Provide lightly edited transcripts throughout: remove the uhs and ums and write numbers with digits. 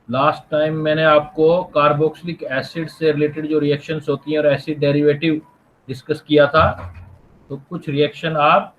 Last time मैंने आपको carboxylic acid से रिलेटेड जो रिएक्शंस होती हैं और एसिड डेरिवेटिव डिस्कस किया था। तो कुछ रिएक्शन आप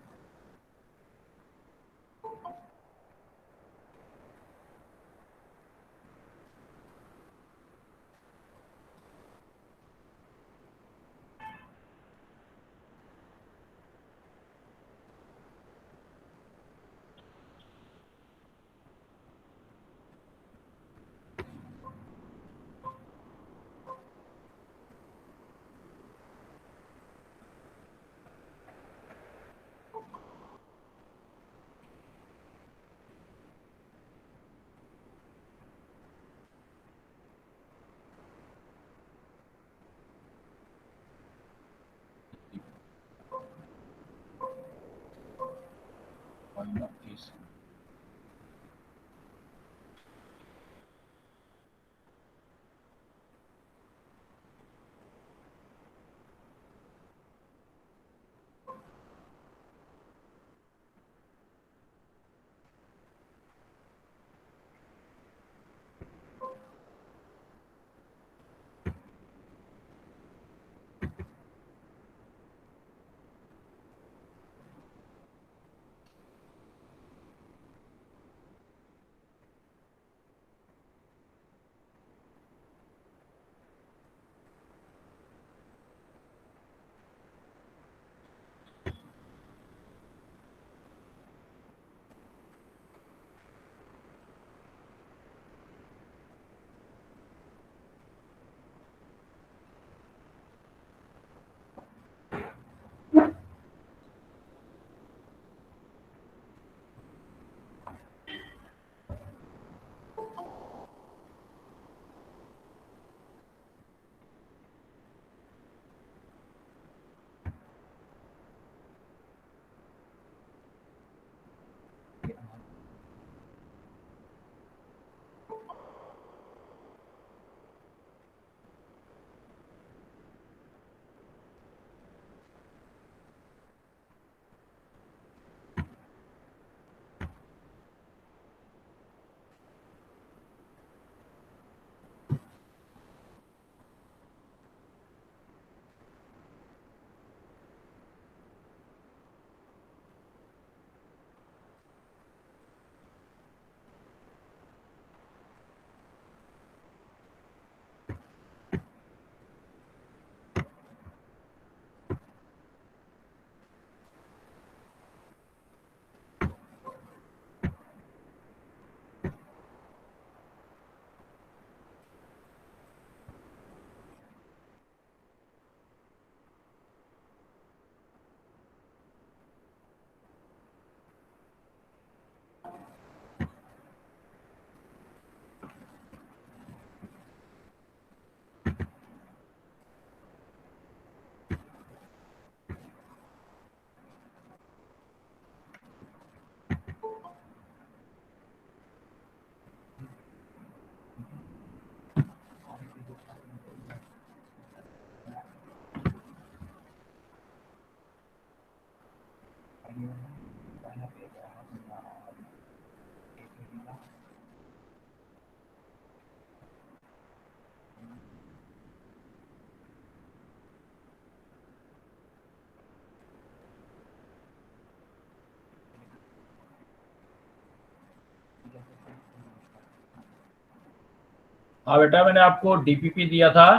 हाँ बेटा, मैंने आपको डीपीपी दिया था।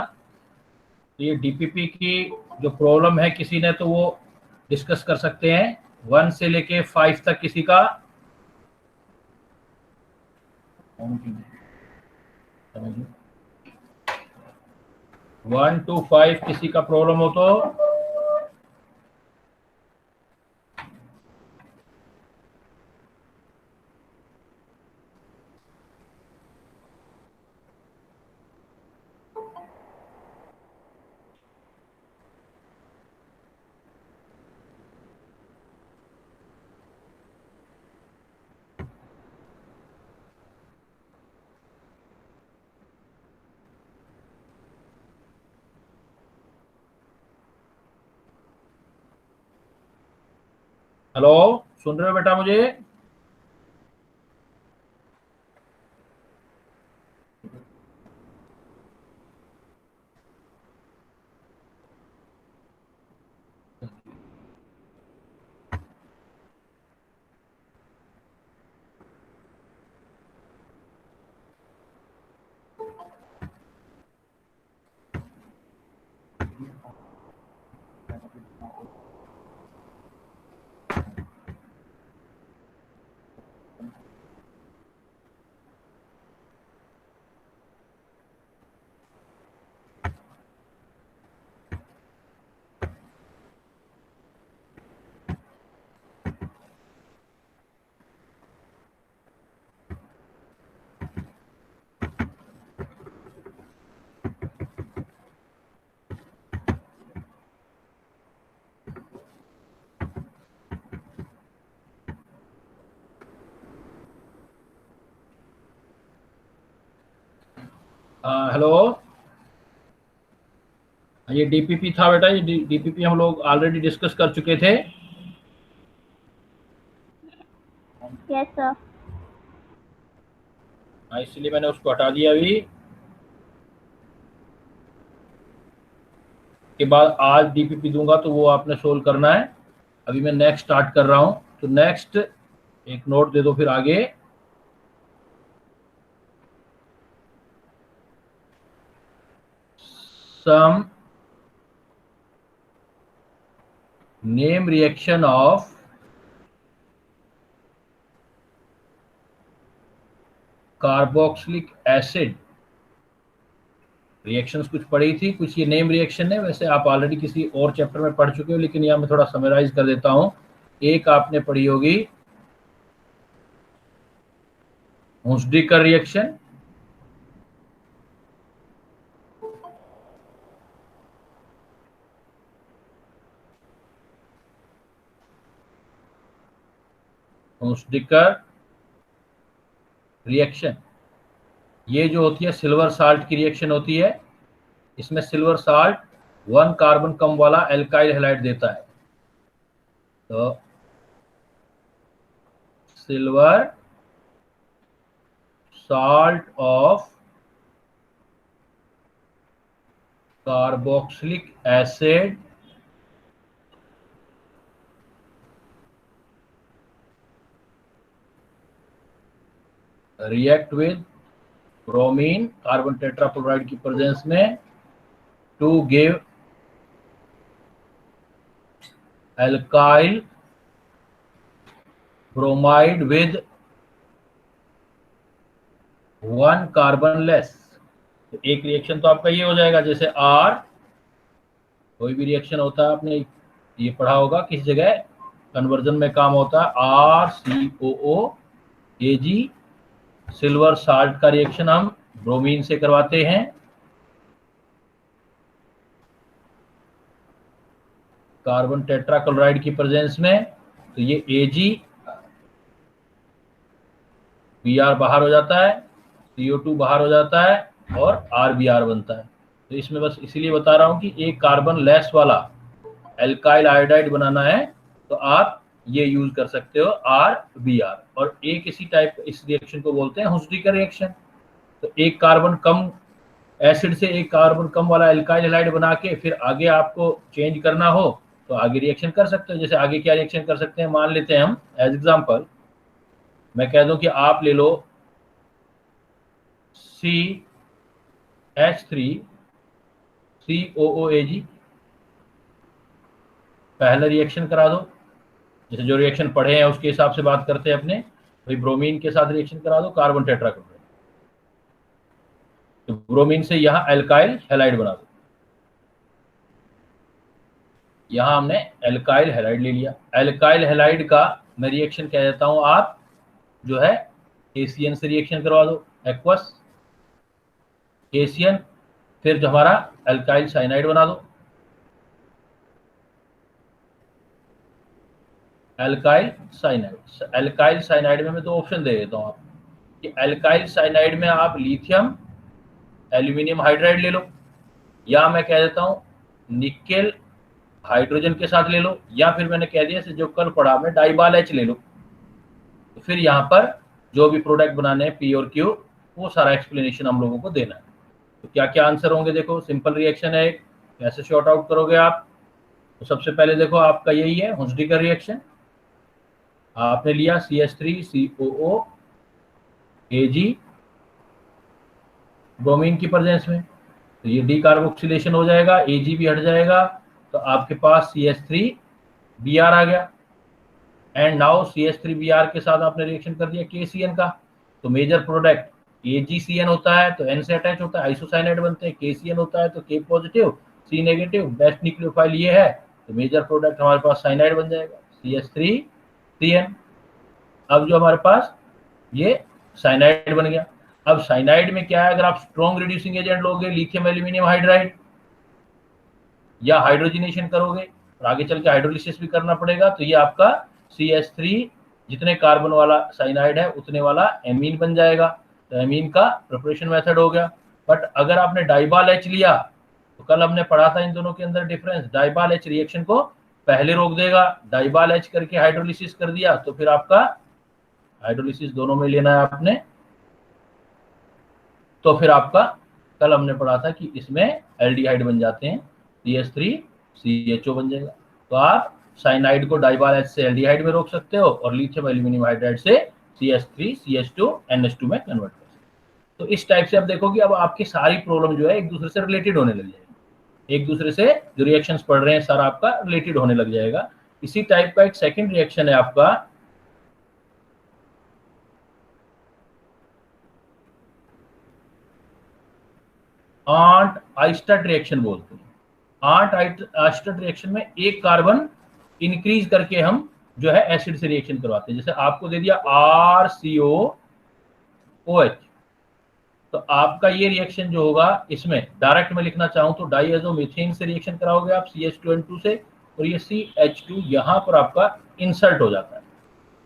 तो ये डीपीपी की जो प्रॉब्लम है, किसी ने तो वो डिस्कस कर सकते हैं 1 से लेके 5 तक किसी का। 1 to 5 किसी का प्रॉब्लम हो तो। हेलो, सुन रहे हो बेटा मुझे? हेलो। ये डीपीपी था बेटा, ये डीपीपी हम लोग ऑलरेडी डिस्कस कर चुके थे। Yes sir. हाँ, इसलिए मैंने उसको हटा दिया अभी। के बाद आज डीपीपी दूंगा तो वो आपने सोल्व करना है। अभी मैं नेक्स्ट स्टार्ट कर रहा हूँ, तो नेक्स्ट एक नोट दे दो फिर आगे। Some name reaction of carboxylic acid. Reactions कुछ पढ़ी थी, कुछ ये नेम रिएक्शन है, वैसे आप ऑलरेडी किसी और चैप्टर में पढ़ चुके हो, लेकिन यहाँ मैं थोड़ा समराइज कर देता हूँ। एक आपने पढ़ी होगी हुंसडीकर रिएक्शन, हुंसडीकर रिएक्शन ये जो होती है सिल्वर साल्ट की रिएक्शन होती है। इसमें सिल्वर साल्ट 1 कार्बन कम वाला एल्काइल हैलाइड देता है। तो silver salt of carboxylic acid react with bromine carbon tetrachloride की प्रेजेंस में to give alkyl bromide with 1 carbon less. तो एक रिएक्शन तो आपका ये हो जाएगा, जैसे आर, कोई भी रिएक्शन होता है आपने ये पढ़ा होगा किस जगह कन्वर्जन में काम होता है, are C O O A ji. Silver salt का रिएक्शन हम ब्रोमीन से करवाते हैं, कार्बन टेट्राक्लोराइड की प्रेजेंस में। तो ये Ag Br बाहर हो जाता है, CO2 बाहर हो जाता है और RBr बनता है। तो इसमें बस इसीलिए बता रहा हूं कि एक कार्बन लेस वाला एल्काइल आयोडाइड बनाना है तो आप ये यूज कर सकते हो RBr। और एक इसी टाइप इस रिएक्शन को बोलते हैं हुंसडीकर रिएक्शन। तो एक कार्बन कम एसिड से एक कार्बन कम वाला एल्काइल हैलाइड बना के फिर आगे आपको चेंज करना हो तो आगे रिएक्शन कर सकते हो। जैसे आगे क्या रिएक्शन कर सकते हैं, मान लेते हैं हम एज एग्जांपल मैं कह दूं कि आप ले लो CH3COOAg, पहला रिएक्शन करा दो। जैसे जो रिएक्शन पढ़े हैं उसके हिसाब से बात करते हैं अपने, भाई ब्रोमीन के साथ रिएक्शन करा दो कार्बन टेट्राक्लोराइड, तो ब्रोमीन से यहाँ एल्काइल हैलाइड बना दो। यहाँ हमने एल्काइल हैलाइड ले लिया। एल्काइल हैलाइड का मैं रिएक्शन कह देता हूँ, आप जो है KCN से रिएक्शन करवा दो, एक्वस KCN, फिर जो हमारा एल्काइल साइनाइड बना दो। एल्काइल साइनाइड में मैं तो ऑप्शन दे देता हूँ आप कि एल्काइल साइनाइड में आप लिथियम एल्यूमिनियम हाइड्राइड ले लो, या मैं कह देता हूँ निकेल हाइड्रोजन के साथ ले लो, या फिर मैंने कह दिया जो कल पढ़ा मैं डाइबाल एच ले लो। तो फिर यहाँ पर जो भी प्रोडक्ट बनाने हैं P और Q, वो सारा एक्सप्लेनेशन हम लोगों को देना है। तो क्या क्या आंसर होंगे, देखो सिंपल रिएक्शन है, कैसे शॉर्ट आउट करोगे आप। तो सबसे पहले देखो आपका यही है हुंसडीकर रिएक्शन, आपने लिया CH3COOAg ब्रोमीन की प्रेजेंस में, तो ये डीकार्बोक्सिलेशन हो जाएगा, Ag भी हट जाएगा, तो आपके पास CH3Br आ गया। एंड नाउ CH3Br के साथ आपने रिएक्शन कर दिया KCN का, तो मेजर प्रोडक्ट AgCN होता है तो N से अटैच होता है, आइसोसाइनाइड बनते हैं। KCN होता है तो K positive C negative, best nucleophile ये है, तो मेजर प्रोडक्ट हमारे पास साइनाइड बन जाएगा CH3CN। अब जो हमारे पास ये साइनाइड बन गया। अब साइनाइड में क्या है, अगर आप स्ट्रॉन्ग रिड्यूसिंग एजेंट लोगे लिथियम एल्यूमिनियम हाइड्राइड या हाइड्रोजिनेशन करोगे और आगे चल के हाइड्रोलिसिस भी करना पड़ेगा, तो ये आपका CH3 जितने कार्बन वाला साइनाइड है उतने वाला एमीन बन जाएगा। तो एमीन का प्रिपरेशन मेथड हो गया। बट अगर आपने डाइबाल एच लिया तो कल हमने पढ़ा था इन दोनों के अंदर डिफरेंस, डाइबाल एच रिएक्शन को पहले रोक देगा, डाइबाल एच करके हाइड्रोलिसिस कर दिया तो फिर आपका हाइड्रोलिसिस दोनों में लेना है आपने, तो फिर आपका कल हमने पढ़ा था कि इसमें एल्डिहाइड बन जाते हैं, CH3CHO बन जाएगा। तो आप साइनाइड को डाइबाल एच से एल्डिहाइड में रोक सकते हो और लिथियम एल्यूमिनियम हाइड्राइड से CH3CH2NH2 में कन्वर्ट कर सकते हो। तो इस टाइप से अब देखो कि अब आपकी सारी प्रॉब्लम जो है एक दूसरे से रिलेटेड होने लग जाएगी, एक दूसरे से जो रिएक्शंस पढ़ रहे हैं सारा आपका रिलेटेड होने लग जाएगा। इसी टाइप का एक सेकंड रिएक्शन है आपका आंट आइस्टर्ट रिएक्शन बोलते हैं। आंट आइस्टर्ट रिएक्शन में एक कार्बन इंक्रीज करके हम जो है एसिड से रिएक्शन करवाते हैं। जैसे आपको दे दिया RCOOH, तो आपका ये रिएक्शन जो होगा इसमें डायरेक्ट में लिखना चाहूं तो डाइएजोमीथेन से रिएक्शन कराओगे आप CH2N2 से, और ये CH2 यहां पर आपका इंसर्ट हो जाता है,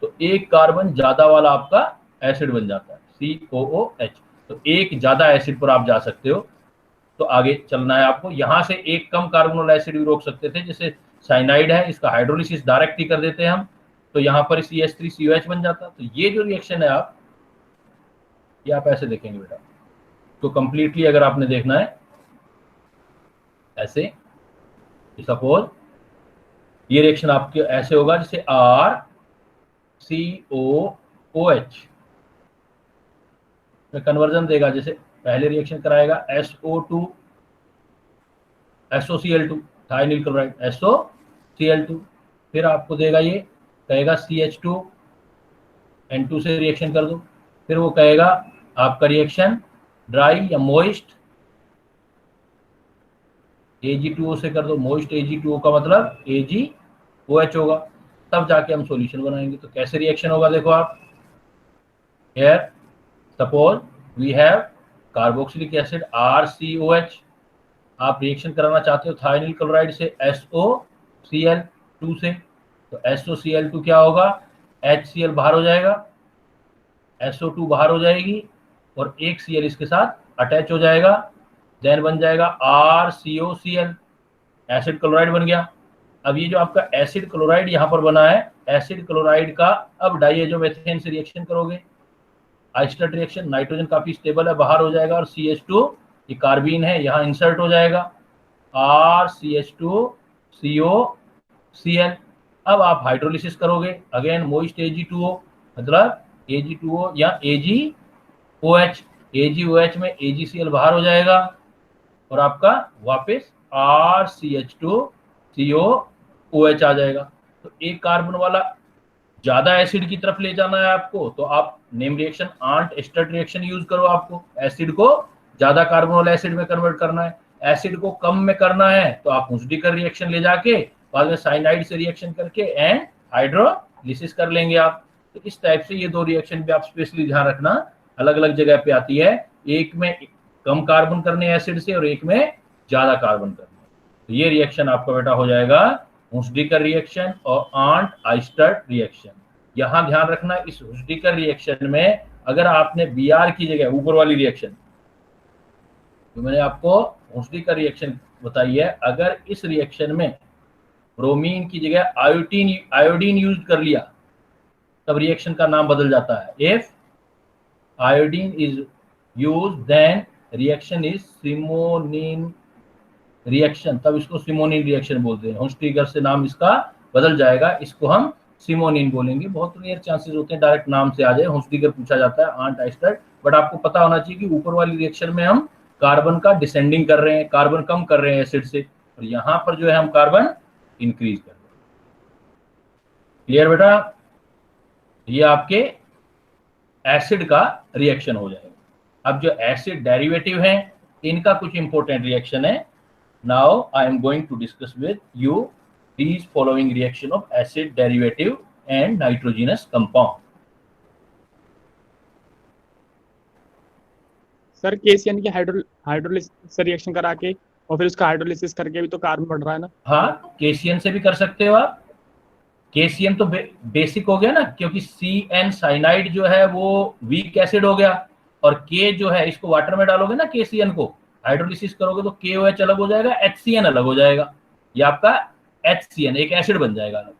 तो एक कार्बन ज्यादा वाला आपका एसिड बन जाता है COOH। तो एक ज्यादा एसिड पर आप जा सकते हो, तो आगे चलना है आपको। यहां से एक कम कार्बन वाला एसिड भी रोक सकते थे, जैसे साइनाइड है, इसका हाइड्रोलिसिस डायरेक्ट ही कर देते हैं हम, तो यहाँ पर CH3COH बन जाता। तो ये जो रिएक्शन है आप ये आप ऐसे देखेंगे बेटा, तो कंप्लीटली अगर आपने देखना है ऐसे, सपोज ये रिएक्शन आपके ऐसे होगा जैसे RCOOH में कन्वर्जन देगा, जैसे पहले रिएक्शन कराएगा SO2 SOCl2 थाइनिल क्लोराइड SOCl2, फिर आपको देगा ये कहेगा CH2N2 से रिएक्शन कर दो, फिर वो कहेगा आपका रिएक्शन ड्राई या मोइस्ट Ag2O से कर दो। मोइस्ट Ag2O का मतलब AgOH होगा, तब जाके हम सॉल्यूशन बनाएंगे। तो कैसे रिएक्शन होगा देखो आप, here suppose we have carboxylic acid RCOH, आप रिएक्शन कराना चाहते हो थाइनिल क्लोराइड से SOCl2 से, तो SOCl2 क्या होगा, HCl बाहर हो जाएगा, SO2 बाहर हो जाएगी और एक Cl इसके साथ अटैच हो जाएगा, देन बन जाएगा RCOCl, एसिड क्लोराइड बन गया। अब ये जो आपका एसिड क्लोराइड यहाँ पर बना है, एसिड क्लोराइड का अब डाइएजोमेथेन से रिएक्शन करोगे, आइस्टर्ट रिएक्शन, नाइट्रोजन काफी स्टेबल है, बाहर हो जाएगा और CH2 ये कार्बीन है यहाँ इंसर्ट हो जाएगा, RCH2COCl। अब आप हाइड्रोलिसिस करोगे, अगेन मोइस्ट Ag2O मतलब Ag2O या AgOH, AgOH में AgCl बाहर हो जाएगा और आपका वापस RCH2COOH आ जाएगा। तो एक कार्बन वाला ज्यादा एसिड की तरफ ले जाना है आपको, तो आप name reaction Arndt Eistert reaction use करो। आपको एसिड को ज्यादा कार्बन वाला एसिड में कन्वर्ट करना है, एसिड को कम में करना है तो आप हुस्डीकर रिएक्शन ले जाके बाद में साइनाइड से रिएक्शन करके एंड हाइड्रोलिसिस कर लेंगे आप। तो इस टाइप से ये दो रिएक्शन भी आप स्पेशली ध्यान रखना, अलग अलग जगह पे आती है, एक में कम कार्बन करने एसिड से और एक में ज्यादा कार्बन करने। तो ये रिएक्शन आपका बेटा हो जाएगा हुस्डीकर रिएक्शन और आंट आइस्टर्ट रिएक्शन। यहां ध्यान रखना, इस हुस्डीकर रिएक्शन में अगर आपने Br की जगह ऊपर वाली रिएक्शन तो मैंने आपको हुस्डीकर रिएक्शन बताई है, अगर इस रिएक्शन में ब्रोमीन की जगह आयोडीन यूज कर लिया तब रिएक्शन का नाम बदल जाता है। If iodine is use then reaction is Simonini reaction, तब इसको सिमोनिन रिएक्शन बोलते हैं। हुस्डीकर से नाम इसका बदल जाएगा, इसको हम सिमोनिन बोलेंगे। बहुत रेयर चांसेस होते हैं डायरेक्ट नाम से आ जाए, हुस्डीकर पूछा जाता है आंट आइस्टर्ट, बट आपको पता होना चाहिए कि ऊपर वाली रिएक्शन में हम कार्बन का डिसेंडिंग कर रहे हैं, कार्बन कम कर रहे हैं एसिड से, और यहाँ पर जो है हम कार्बन इंक्रीज कर रहे हैं। क्लियर बेटा, ये आपके एसिड का रिएक्शन हो जाएगा। अब जो एसिड डेरिवेटिव हैं इनका कुछ इंपॉर्टेंट रिएक्शन है। Now I am going to discuss with you these following reaction of acid derivative and nitrogenous compound. Sir KCN की हाइड्रोलिसिस से रिएक्शन करा के और फिर उसका हाइड्रोलिसिस करके भी तो कार्बन बढ़ रहा है ना। हाँ, केसीएन से भी कर सकते हो आप। केसीएन तो बेसिक हो गया ना, क्योंकि CN साइनाइड जो है वो वीक एसिड हो गया और के जो है इसको वाटर में डालोगे ना, KCN को हाइड्रोलिसिस करोगे तो KOH अलग हो जाएगा, HCN अलग हो जाएगा, ये आपका HCN एक एसिड बन जाएगा अलग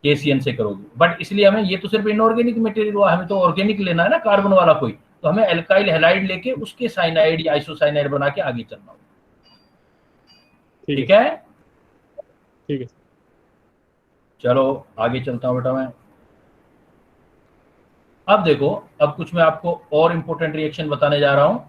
KCN से करोगे। बट इसलिए हमें ये तो सिर्फ इनऑर्गेनिक मटेरियल हुआ, हमें तो ऑर्गेनिक लेना है ना कार्बन वाला कोई, तो हमें एल्काइल हैलाइड लेके उसके साइनाइड या आइसोसाइनाइड बना के आगे चलना होगा। ठीक है, ठीक है। चलो आगे चलता हूं बेटा मैं। अब देखो, अब कुछ मैं आपको और इंपॉर्टेंट रिएक्शन बताने जा रहा हूं।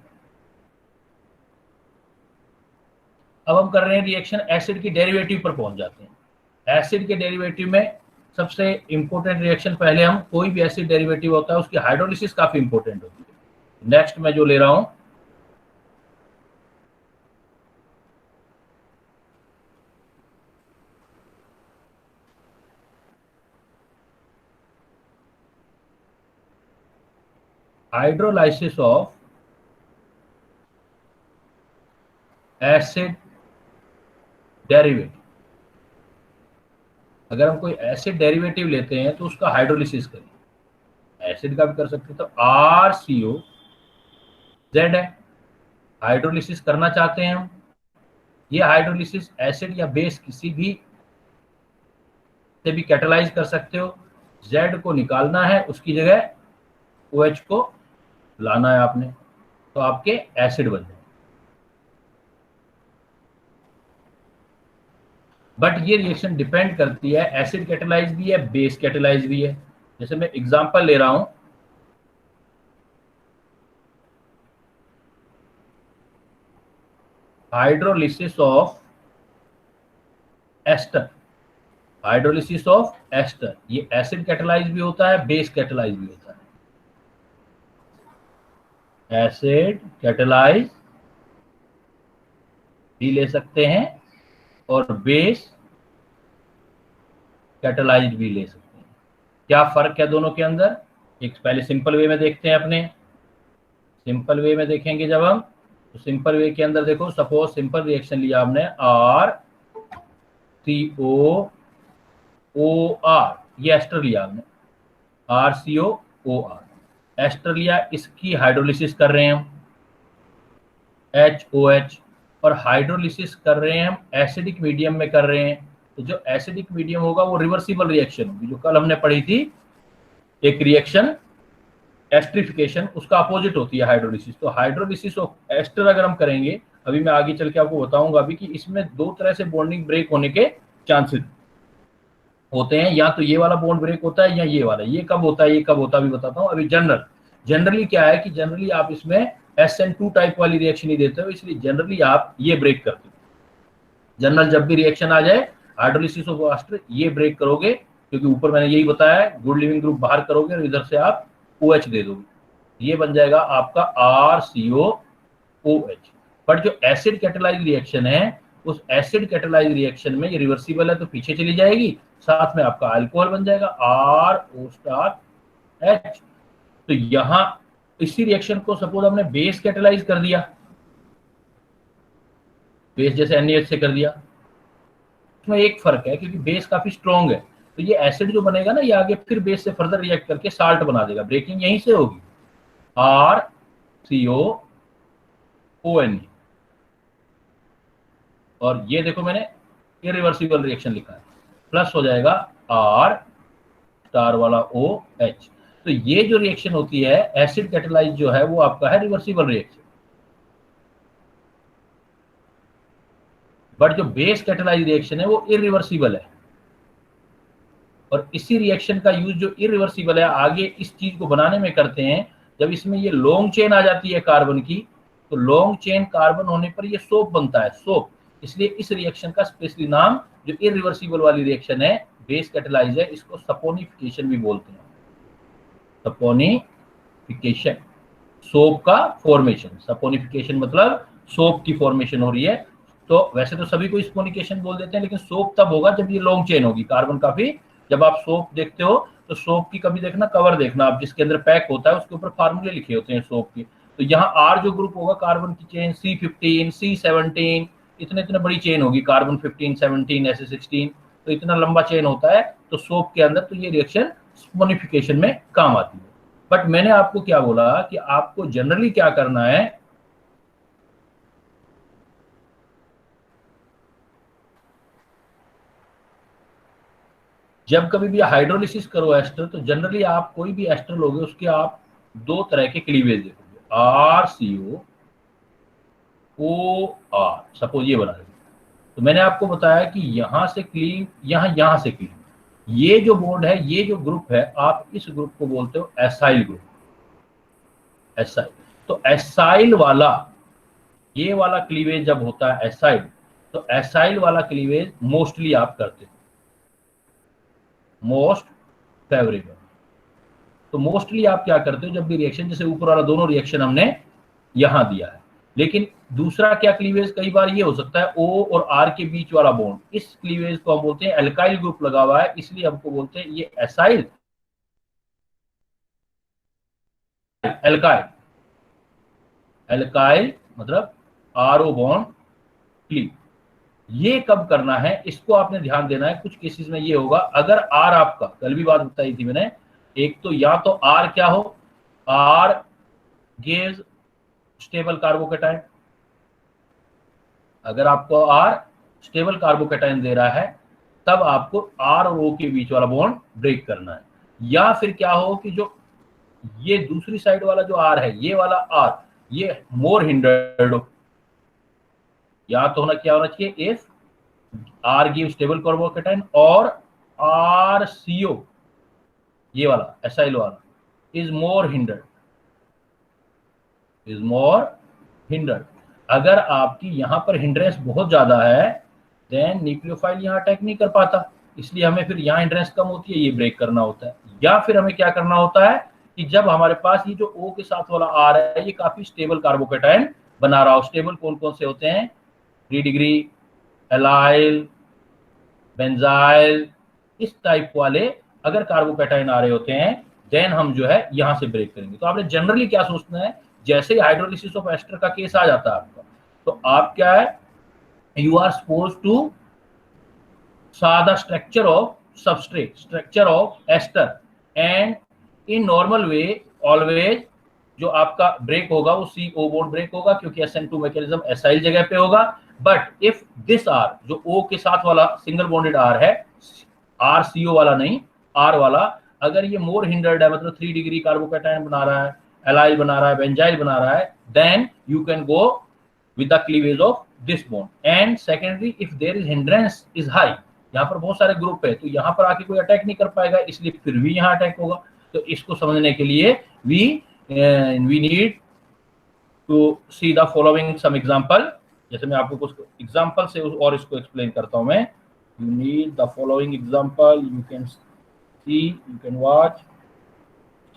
अब हम कर रहे हैं रिएक्शन एसिड की डेरिवेटिव पर पहुंच जाते हैं। एसिड के डेरिवेटिव में सबसे इंपॉर्टेंट रिएक्शन, पहले हम कोई भी एसिड डेरिवेटिव होता है उसकी हाइड्रोलिसिस काफी इंपॉर्टेंट होती है। नेक्स्ट मैं जो ले रहा हूं, हाइड्रोलाइसिस ऑफ एसिड डेरिवेटिव। अगर हम कोई एसिड डेरिवेटिव लेते हैं तो उसका हाइड्रोलिसिस करें, एसिड का भी कर सकते हैं, तो RCOZ है, हाइड्रोलिसिस करना चाहते हैं हम। ये हाइड्रोलिसिस एसिड या बेस किसी भी से भी कैटेलाइज कर सकते हो। Z को निकालना है, उसकी जगह OH को लाना है आपने, तो आपके एसिड बन जाए। बट ये रिएक्शन डिपेंड करती है, एसिड कैटेलाइज भी है, बेस कैटेलाइज भी है। जैसे मैं एग्जांपल ले रहा हूं, hydrolysis of ester. Hydrolysis of ester, ये एसिड कैटेलाइज भी होता है, बेस कैटेलाइज भी होता है। एसिड कैटेलाइज भी ले सकते हैं और बेस कैटेलाइज भी ले सकते हैं। क्या फर्क है दोनों के अंदर? एक पहले सिंपल वे में देखते हैं। अपने सिंपल वे में देखेंगे जब हम, तो सिंपल वे के अंदर देखो, सपोज सिंपल रिएक्शन लिया हमने RCOOR, ये एस्टर लिया हमने, RCOOR एस्टर लिया, इसकी हाइड्रोलिसिस कर रहे हैं हम HOH, और हाइड्रोलिसिस कर रहे हैं हम एसिडिक मीडियम में कर रहे हैं। तो जो एसिडिक मीडियम होगा वो रिवर्सिबल रिएक्शन होगी, जो कल हमने पढ़ी थी एक रिएक्शन एस्ट्रिफिकेशन, उसका अपोजिट होती है हाइड्रोलिसिस। तो हाइड्रोलिसिस ऑफ एस्टर अगर हम करेंगे, अभी मैं आगे चल के आपको बताऊंगा अभी कि इसमें दो तरह से बॉन्डिंग ब्रेक होने के चांसेस होते हैं, या तो ये वाला बॉन्ड ब्रेक होता है या ये वाला। ये कब होता है, ये कब होता है अभी बताता हूँ। अभी जनरली क्या है कि जनरली आप इसमें SN2 टाइप वाली रिएक्शन ही देते हो, इसलिए जनरली आप ये ब्रेक करते हो। जनरल जब भी रिएक्शन आ जाए हाइड्रोलिसिस ऑफ एस्टर, ये ब्रेक करोगे, क्योंकि ऊपर मैंने यही बताया है, गुड लिविंग ग्रुप बाहर करोगे और इधर से आप OH दे दोगे, ये बन जाएगा आपका RCOOH। बट जो एसिड कैटेलाइज रिएक्शन है, उस एसिड कैटेलाइज रिएक्शन में ये रिवर्सिबल है, तो पीछे चली जाएगी, साथ में आपका अल्कोहल बन जाएगा ROH। तो यहां इसी रिएक्शन को सपोज हमने बेस कैटेलाइज कर दिया, बेस जैसे NaH से कर दिया, इसमें एक फर्क है क्योंकि बेस काफी स्ट्रॉन्ग है, तो ये एसिड जो बनेगा ना, ये आगे फिर बेस से फर्दर रिएक्ट करके साल्ट बना देगा, ब्रेकिंग यहीं से होगी RCOONE। और ये देखो मैंने इरिवर्सिबल रिएक्शन लिखा है, प्लस हो जाएगा R स्टार वाला OH। तो ये जो रिएक्शन होती है एसिड कैटेलाइज जो है वो आपका है रिवर्सिबल रिएक्शन। बट जो बेस कैटेलाइज रिएक्शन है वो इरिवर्सिबल है, और इसी रिएक्शन का यूज जो इरिवर्सिबल है आगे इस चीज को बनाने में करते हैं। जब इसमें ये लॉन्ग चेन आ जाती है कार्बन की, तो लॉन्ग चेन कार्बन होने पर ये सोप बनता है, सोप। इसलिए इस रिएक्शन का स्पेशली नाम, जो इरिवर्सिबल वाली रिएक्शन है, बेस कैटेलाइज है, इसको सपोनिफिकेशन भी बोलते हैं। सपोनिफिकेशन, सोप का फॉर्मेशन। सपोनिफिकेशन मतलब सोप की फॉर्मेशन हो रही है। तो वैसे तो सभी को स्पोनिफिकेशन बोल देते हैं, लेकिन सोप तब होगा जब ये लॉन्ग चेन होगी कार्बन काफी। जब आप सोप देखते हो तो सोप की कभी देखना कवर देखना आप, जिसके अंदर पैक होता है उसके ऊपर फार्मूले लिखे होते हैं सोप के। तो यहाँ R जो ग्रुप होगा कार्बन की चेन C15 C17, इतने इतने बड़ी चेन होगी, कार्बन 15 17 ऐसे 16, तो इतना लंबा चेन होता है। तो सोप के अंदर तो ये रिएक्शन स्पोनिफिकेशन में काम आती है। बट मैंने आपको क्या बोला कि आपको जनरली क्या करना है, जब कभी भी हाइड्रोलिसिस करो एस्टर, तो जनरली आप कोई भी एस्टर लोगे उसके आप दो तरह के क्लीवेज देखोगे, RCO OR, सपोज ये बना रहे। तो मैंने आपको बताया कि यहां से क्लीव, यहां से क्लीव, ये जो बॉन्ड है, ये जो ग्रुप है, आप इस ग्रुप को बोलते हो एसाइल ग्रुप, एसाइल। तो एसाइल वाला, ये वाला क्लीवेज जब होता है एसाइल, तो एसाइल वाला क्लीवेज मोस्टली आप करते हो, मोस्ट फेवरेबल। तो मोस्टली आप क्या करते हो, जब भी रिएक्शन, जैसे ऊपर वाला दोनों रिएक्शन हमने यहां दिया है, लेकिन दूसरा क्या क्लीवेज कई बार ये हो सकता है, O और R के बीच वाला बॉन्ड, इस क्लीवेज को हम बोलते हैं एल्काइल ग्रुप लगा हुआ है, इसलिए हमको बोलते हैं ये एसाइल एल्काइल। एल्काइल मतलब RO बॉन्ड क्लीव। ये कब करना है, इसको आपने ध्यान देना है। कुछ केसेस में ये होगा, अगर R आपका, कल भी बात बताई थी मैंने, एक तो या तो R क्या हो, R गिव्स स्टेबल कार्बोकेटाइन, अगर आपको R स्टेबल कार्बोकेटाइन दे रहा है, तब आपको R और O के बीच वाला बॉन्ड ब्रेक करना है। या फिर क्या हो कि जो ये दूसरी साइड वाला जो R है, ये वाला R, ये मोर हिंडर्ड हो, या तो होना क्या होना चाहिए, if R give stable carbocation और RCO, ये वाला एसाइल वाला, is more hindered, is more hindered. अगर आपकी यहां पर हिंड्रेंस बहुत ज्यादा है, देन न्यूक्लियोफाइल यहां अटैक नहीं कर पाता, इसलिए हमें फिर यहां हिंड्रेंस कम होती है, ये ब्रेक करना होता है। या फिर हमें क्या करना होता है कि जब हमारे पास ये जो O के साथ वाला R है, ये काफी स्टेबल कार्बोकेटाइन बना रहा हो। स्टेबल कौन कौन से होते हैं, 3 डिग्री, एलाइल, बेंजाइल, इस टाइप वाले अगर कार्बोकेटाइन आ रहे होते हैं, देन हम जो है यहां से ब्रेक करेंगे। तो आपने जनरली क्या सोचना है, जैसे ही हाइड्रोलिसिस ऑफ एस्टर का केस आ जाता है आपका, तो आप क्या है, you are suppose to saw the structure of substrate, structure of ester, and in normal way always जो आपका ब्रेक होगा वो CO बॉन्ड ब्रेक होगा, क्योंकि SN2 मैकेनिज्म एसाइल जगह पे होगा। बट इफ दिस R जो O के साथ वाला सिंगल बॉन्डेड R है, RCO वाला नहीं, R वाला, अगर ये मोर हिंडर्ड है, मतलब 3 डिग्री कार्बोकेटाइन बना रहा है, एलाइल बना रहा है, बेंजाइल बना रहा है, then you can go with the cleavage of this bond. And secondly, if there is hindrance is high, यहाँ पर बहुत सारे ग्रुप है, तो यहाँ पर आके कोई अटैक नहीं कर पाएगा, इसलिए फिर भी यहाँ अटैक होगा। तो इसको समझने के लिए we need to see the following some example। जैसे मैं आपको कुछ एग्जांपल से और इसको एक्सप्लेन करता हूँ मैं। You need the following example, you can see, you can watch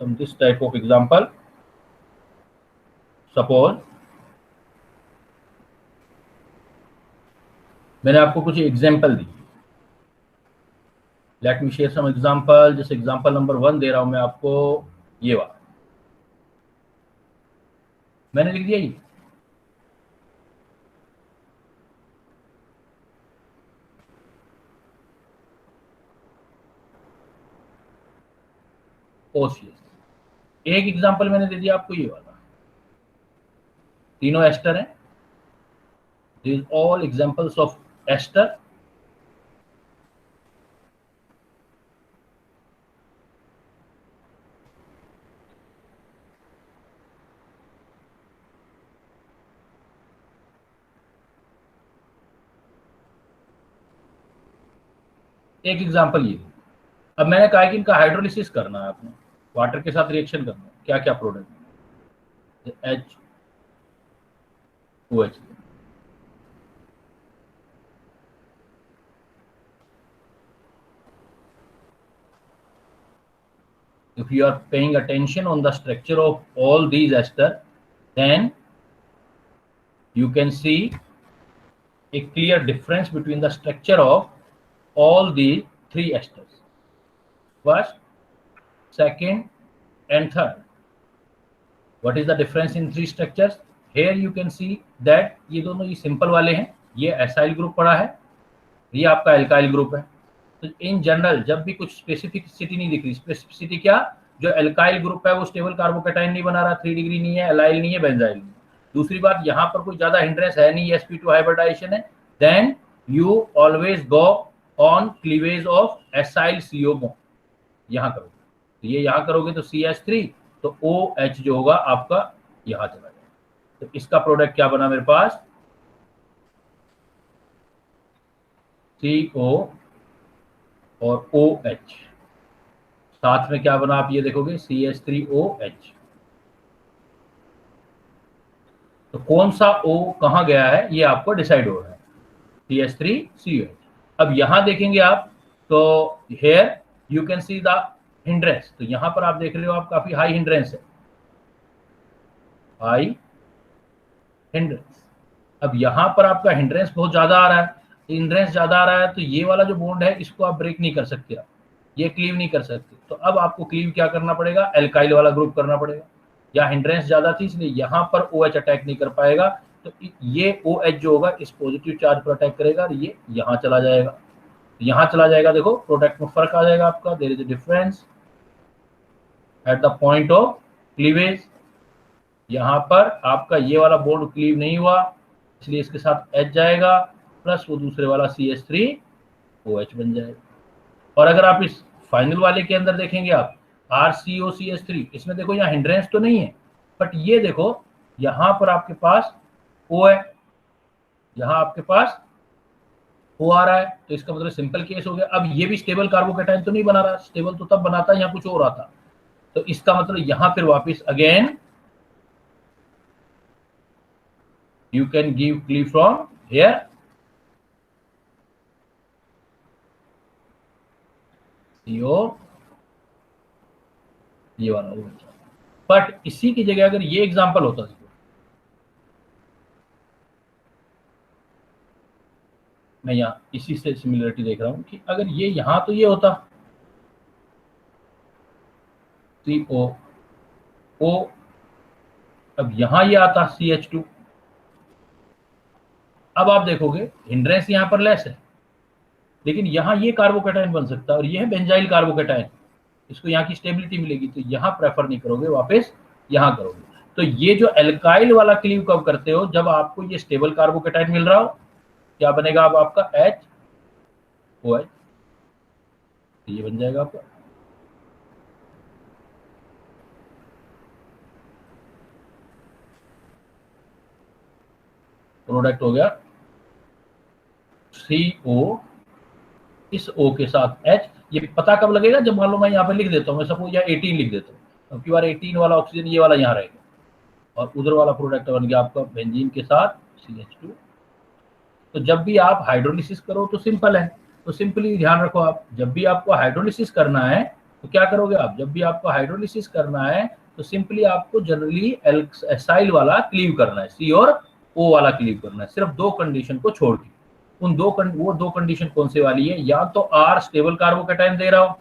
some this type of example। Suppose मैंने आपको कुछ एग्जाम्पल दी, let me share some example. जैसे एग्जाम्पल नंबर 1 दे रहा हूं मैं आपको, ये वाला मैंने लिख दिया, ये OCS। एक एग्जाम्पल मैंने दे दिया आपको, ये वाला, तीनों एस्टर हैं। These all examples of ester। एक एग्जाम्पल ये। अब मैंने कहा कि इनका हाइड्रोलिसिस करना है, आपने वाटर के साथ रिएक्शन करना है, क्या क्या product, HOH। If you are paying attention on the structure of all these ester, then you can see a clear difference between the structure of all these 3 esters, first, second and third। What is the difference in 3 structures? Here you can see that ये दोनों ये simple वाले हैं, ये acyl group पड़ा है, ये आपका एल्काइल ग्रुप है। तो इन जनरल जब भी कुछ स्पेसिफिसिटी नहीं दिख रही, स्पेसिफिसिटी क्या, जो एल्काइल ग्रुप है वो स्टेबल कार्बोकेटाइन नहीं बना रहा, 3 डिग्री नहीं है, एलाइल नहीं है, बेंजाइल नहीं है। दूसरी बात, यहाँ पर कोई ज्यादा हिंड्रेंस है नहीं, sp2 हाइब्रिडाइजेशन है, then you always go on cleavage of acyl CO bond. यहाँ करोगे तो ये यहाँ करोगे तो CH3, तो OH जो होगा आपका यहाँ चला जाएगा। तो इसका प्रोडक्ट क्या बना मेरे पास, CO और OH, साथ में क्या बना आप ये देखोगे CH3OH। तो कौन सा O कहाँ गया है ये आपको डिसाइड हो रहा है, CH3COH। अब यहां देखेंगे आप तो here you can see the hindrance, तो यहां पर आप देख रहे हो आप काफी हाई हिंड्रेंस है, हाई हिंड्रेंस। अब यहां पर आपका हिंड्रेंस बहुत ज्यादा आ रहा है, हिंड्रेंस ज्यादा आ रहा है तो ये वाला जो बॉन्ड है इसको आप ब्रेक नहीं कर सकते, आप ये क्लीव नहीं कर सकते। तो अब आपको क्लीव क्या करना पड़ेगा, एल्काइल वाला ग्रुप करना पड़ेगा। या हिंड्रेंस ज्यादा थी इसलिए यहां पर OH अटैक नहीं कर पाएगा, तो ये OH जो होगा इस पॉजिटिव चार्ज पर अटैक करेगा और ये यहां चला जाएगा, यहां चला जाएगा। देखो प्रोडक्ट में फर्क आ जाएगा आपका, there is a difference at the point of cleavage. यहां पर आपका ये वाला बॉन्ड क्लीव नहीं हुआ इसलिए इसके साथ H जाएगा, प्लस वो दूसरे वाला CH3OH बन जाएगा। और अगर आप इस फाइनल वाले के अंदर देखेंगे आप RCOCH3, इसमें देखो यहाँ हिंड्रेंस तो नहीं है, बट ये देखो यहां पर आपके पास O है, यहां आपके पास O आ रहा है, तो इसका मतलब सिंपल केस हो गया। अब ये भी स्टेबल कार्बोकेटाइन तो नहीं बना रहा, स्टेबल तो तब बनाता है यहाँ कुछ और आता, तो इसका मतलब यहां फिर वापस again you can give cleave from here, CO ये वाला हो। बट इसी की जगह अगर ये एग्जांपल होता, देखो मैं यहाँ इसी से सिमिलरिटी देख रहा हूं कि अगर ये यहां तो ये होता CO O, अब यहां ये आता CH2। अब आप देखोगे हिंड्रेंस यहां पर लेस है, लेकिन यहां ये कार्बोकेटाइन बन सकता है और ये है बेंजाइल कार्बोकेटाइन, इसको यहाँ की स्टेबिलिटी मिलेगी, तो यहाँ प्रेफर नहीं करोगे, वापस यहाँ करोगे। तो ये जो एल्काइल वाला क्लीव कब करते हो, जब आपको ये स्टेबल कार्बोकेटाइन मिल रहा हो, क्या बनेगा अब आपका HOH, ये बन जाएगा आपका। प्रोडक्ट हो गया CO, इस O के साथ H। ये पता कब लगेगा, जब मान लो मैं यहाँ पे लिख देता हूँ, मैं सपोज यहाँ 18 लिख देता हूँ, अब की बार 18 वाला ऑक्सीजन ये वाला यहाँ रहेगा और उधर वाला प्रोडक्ट बन गया आपका बेंजीन के साथ CH2। तो जब भी आप हाइड्रोलिसिस करो तो सिंपल है, तो सिंपली ध्यान रखो आप, जब भी आपको हाइड्रोलिसिस करना है तो क्या करोगे आप, जब भी आपको हाइड्रोलिसिस करना है तो सिंपली आपको जनरली एसाइल वाला क्लीव करना है, C और O वाला क्लीव करना है, सिर्फ दो कंडीशन को छोड़ के। वो दो कंडीशन कौन से वाली है, या तो R स्टेबल कार्बोकेटाइन दे रहा हो,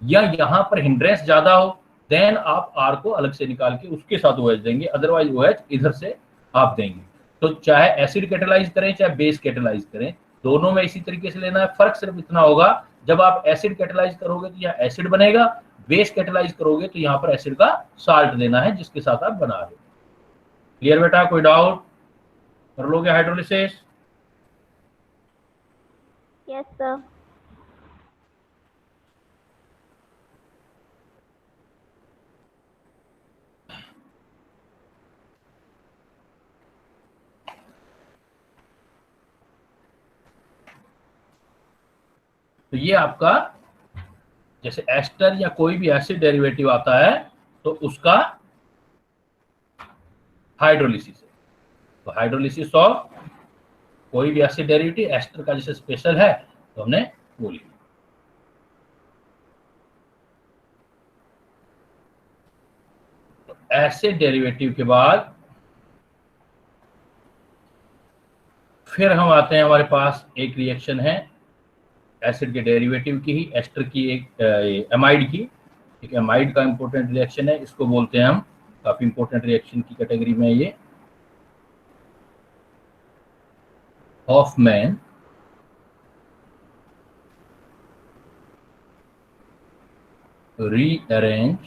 या यहाँ पर हिंड्रेंस ज्यादा हो, देन आप R को अलग से निकाल के उसके साथ OH देंगे, अदरवाइज OH इधर से आप देंगे। तो चाहे एसिड कैटेलाइज करें चाहे बेस कैटेलाइज करें, दोनों में इसी तरीके से लेना है। फर्क सिर्फ इतना होगा, जब आप एसिड कैटेलाइज करोगे तो यहाँ एसिड बनेगा, बेस कैटेलाइज करोगे तो यहाँ पर एसिड का साल्ट देना है जिसके साथ आप बना रहे हो। क्लियर बेटा, कोई डाउट, कर लोगे हाइड्रोलिसिस? Yes, sir. तो ये आपका जैसे एस्टर या कोई भी एसिड डेरिवेटिव आता है तो उसका हाइड्रोलिसिस है। तो हाइड्रोलिसिस ऑफ कोई भी एसिड डेरिवेटिव, एस्टर का जैसे स्पेशल है तो हमने वो लिया। तो एसिड डेरिवेटिव के बाद फिर हम आते हैं, हमारे पास एक रिएक्शन है एसिड के डेरिवेटिव की ही, एस्टर की, एक एमाइड की। एक एमाइड का इंपॉर्टेंट रिएक्शन है, इसको बोलते हैं हम, काफी इंपॉर्टेंट रिएक्शन की कैटेगरी में ये Hofmann rearrange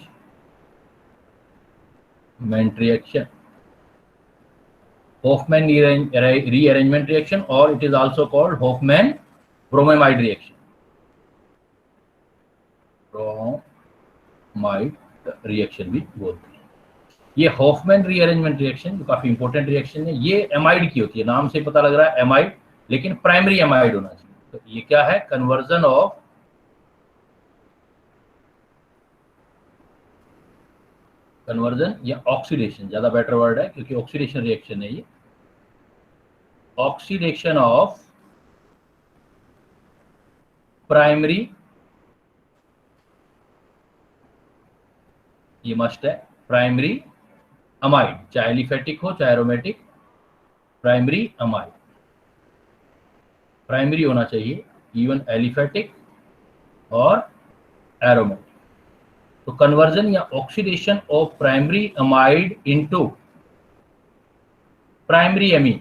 reaction, Hofmann rearrangement reaction, or it is also called Hofmann bromamide reaction. Bromide reaction भी बोलते हैं। ये हॉफमैन रीअरेंजमेंट रिएक्शन जो काफी इंपॉर्टेंट रिएक्शन है, ये एमाइड की होती है, नाम से पता लग रहा है एमाइड, लेकिन प्राइमरी एमाइड होना चाहिए। तो ये क्या है? कन्वर्जन ऑफ कन्वर्जन या ऑक्सीडेशन, ज्यादा बेटर वर्ड है क्योंकि ऑक्सीडेशन रिएक्शन है ये। ऑक्सीडेशन ऑफ प्राइमरी, ये मस्ट है, प्राइमरी अमाइड, चाहे एलिफेटिक हो चाहे एरोमेटिक, प्राइमरी अमाइड प्राइमरी होना चाहिए, इवन एलिफेटिक और एरोमेटिक। तो कन्वर्जन या oxidation of primary amide into primary amine,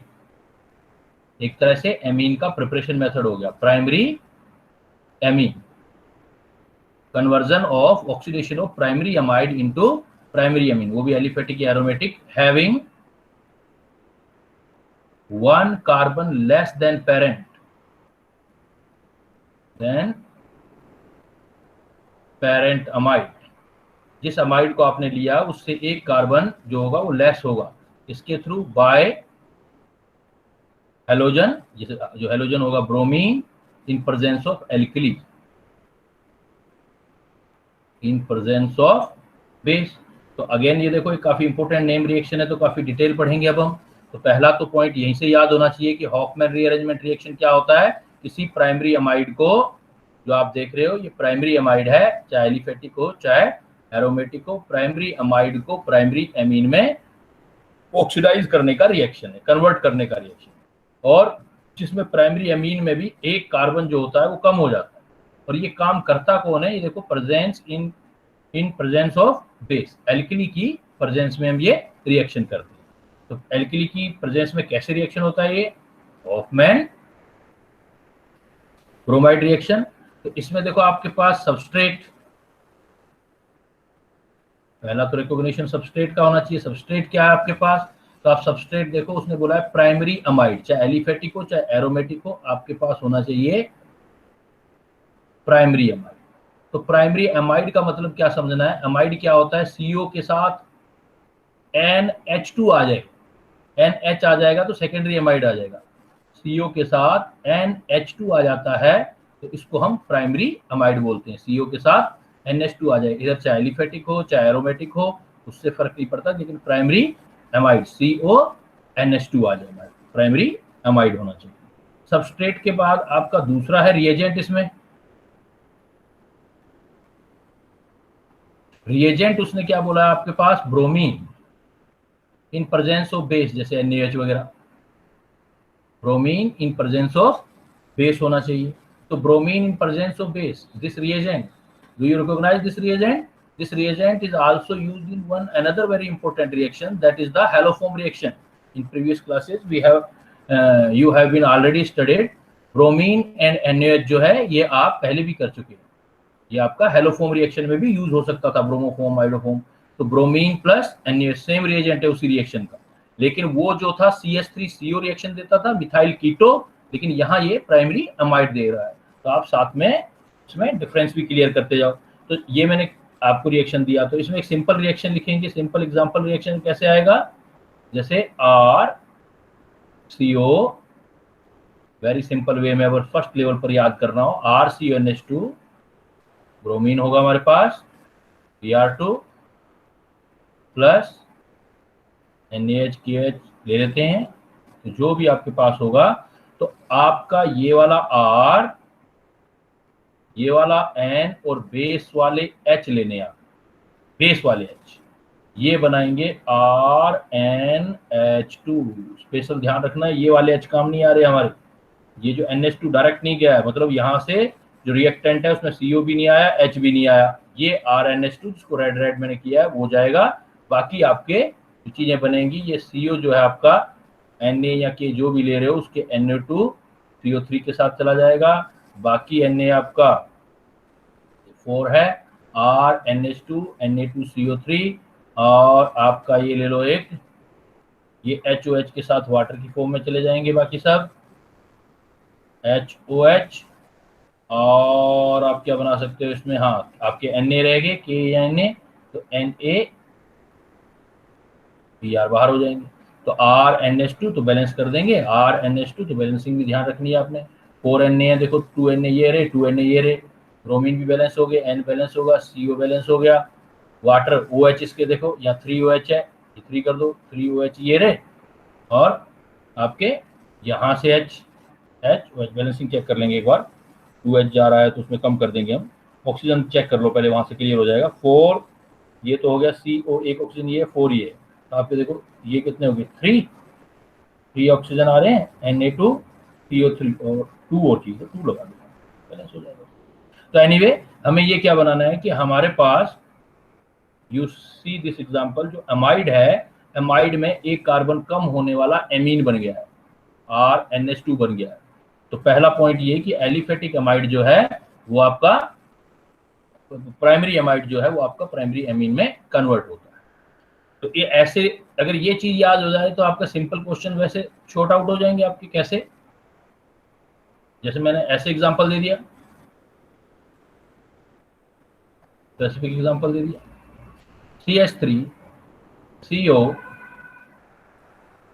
एक तरह से एमीन का प्रिपरेशन मेथड हो गया, primary amine. Conversion of oxidation of primary amide into primary amine, वो भी एलिफेटिक या aromatic, having 1 carbon less than parent amide. जिस अमाइड को आपने लिया उससे एक कार्बन जो होगा वो लेस होगा, इसके थ्रू बाय हेलोजन, जो हेलोजन होगा bromine in presence of alkali, in presence of base. तो अगेन ये देखो, एक काफी इंपॉर्टेंट नेम रिएक्शन है, तो काफी डिटेल पढ़ेंगे अब हम। तो पहला तो पॉइंट यहीं से याद होना चाहिए कि हॉफमैन रीअरेंजमेंट रिएक्शन क्या होता है। किसी प्राइमरी अमाइड को, जो आप देख रहे हो ये प्राइमरी अमाइड है, चाहे एलिफेटिक हो चाहे एरोमेटिक हो, प्राइमरी अमाइड को प्राइमरी एमीन में ऑक्सीडाइज करने का रिएक्शन है, कन्वर्ट करने का रिएक्शन, और जिसमें प्राइमरी एमीन में भी एक कार्बन जो होता है वो कम हो जाता है। और ये काम करता कौन है? ये देखो, presence in presence of base, alkali की प्रेजेंस में हम ये रिएक्शन करते हैं। तो एल्कली की प्रेजेंस में कैसे रिएक्शन होता है? ये हॉफमैन ब्रोमाइड रिएक्शन। तो इसमें देखो आपके पास सबस्ट्रेट, पहला तो रिकॉग्निशन सबस्ट्रेट का होना चाहिए। सबस्ट्रेट क्या है आपके पास? तो आप सबस्ट्रेट देखो, उसने बोला है प्राइमरी अमाइड, चाहे एलिफेटिक हो चाहे एरोमेटिक हो, आपके पास होना चाहिए प्राइमरी अमाइड। तो प्राइमरी अमाइड का मतलब क्या समझना है? अमाइड क्या होता है? CO के साथ NH2 आ जाएगा, NH आ जाएगा तो सेकेंडरी अमाइड आ जाएगा। CO के साथ NH2 आ जाता है तो इसको हम प्राइमरी अमाइड बोलते हैं। CO के साथ NH2 आ जाएगा, इधर चाहे एलिफेटिक हो चाहे एरोमेटिक हो, उससे फर्क नहीं पड़ता, लेकिन प्राइमरी अमाइड CONH2 आ जाएगा, प्राइमरी अमाइड होना चाहिए। सबस्ट्रेट के बाद आपका दूसरा है रिएजेंट। इसमें रिएजेंट उसने क्या बोला है आपके पास? Bromine in presence of base, जैसे NaH वगैरह, bromine in presence of base होना चाहिए। तो bromine in presence of base, this reagent, do you recognize this reagent? This reagent is also used in another very important reaction, that is the haloform reaction. In previous classes we have you have been already studied bromine and NaH जो है ये आप पहले भी कर चुके हैं। ये आपका हेलोफॉर्म रिएक्शन में भी यूज हो सकता था, ब्रोमोफॉर्म, माइलोफॉर्म। तो bromine plus NaH same reagent है उसी रिएक्शन का, लेकिन वो जो था CH3CO रिएक्शन देता था, मिथाइल कीटो, लेकिन यहाँ ये प्राइमरी अमाइड दे रहा है। तो आप साथ में इसमें डिफरेंस भी क्लियर करते जाओ। तो ये मैंने आपको रिएक्शन दिया, तो इसमें एक सिंपल रिएक्शन लिखेंगे। सिंपल एग्जांपल रिएक्शन कैसे आएगा? जैसे RCO, वेरी सिंपल वे में, अगर फर्स्ट लेवल पर याद करना हो, RCONH2, ब्रोमीन होगा हमारे पास, Br2 प्लस NaHKH ले लेते हैं। तो जो भी आपके पास होगा, तो आपका ये वाला R, ये वाला N और बेस वाले H लेने आप, बेस वाले H, ये बनाएंगे RNH2। स्पेशल ध्यान रखना है, ये वाले H काम नहीं आ रहे हमारे, ये जो NH2 डायरेक्ट नहीं गया है, मतलब यहाँ से जो रिएक्टेंट है उसमें CO भी नहीं आया, H भी नहीं आया, ये RNH2 जिसको रेड मैंने किया है वो जाएगा। बाकी आपके जो चीजें बनेंगी, ये CO जो है आपका Na या K जो भी ले रहे हो उसके Na2 CO3 के साथ चला जाएगा। बाकी Na आपका 4 है, RNH2 Na2CO3 और आपका ये ले लो एक, ये HOH के साथ वाटर की फॉर्म में चले जाएंगे बाकी सब, HOH। और आप क्या बना सकते हो इसमें, हाँ आपके Na रहेंगे, के या Na, तो NaBr बाहर हो जाएंगे। तो RNH2 तो बैलेंस कर देंगे, RNH2 तो बैलेंसिंग भी ध्यान रखनी है आपने। 4Na है, देखो 2Na ये रहे, 2Na ये रहे, ब्रोमीन भी बैलेंस हो गए, N बैलेंस होगा, CO बैलेंस हो गया, वाटर OH इसके देखो यहाँ 3OH है, ये 3 कर दो, 3OH ये रहे, और आपके यहाँ से OH बैलेंसिंग चेक कर लेंगे एक बार, 2H जा रहा है तो उसमें कम कर देंगे हम। ऑक्सीजन चेक कर लो पहले, वहां से क्लियर हो जाएगा। 4 ये तो हो गया, CO एक ऑक्सीजन ये, 4 ये, तो आपके देखो ये कितने हो गए, 3 ऑक्सीजन आ रहे हैं, Na2 CO3 और 2 और चीज 2 लगा दो, बैलेंस हो जाएगा। तो एनीवे हमें ये क्या बनाना है कि हमारे पास, यू सी दिस एग्जांपल, जो अमाइड है, अमाइड में एक कार्बन कम होने वाला एमीन बन गया है, RNH2 बन गया है। तो पहला पॉइंट ये कि एलिफेटिक अमाइड जो है वो आपका प्राइमरी अमाइड जो है वो आपका प्राइमरी एमीन में कन्वर्ट होता है। तो ये ऐसे अगर ये चीज याद हो जाए तो आपका सिंपल क्वेश्चन वैसे शॉर्ट आउट हो जाएंगे आपके। कैसे, जैसे मैंने ऐसे एग्जांपल दे दिया, स्पेसिफिक एग्जांपल दे दिया, CH3 CO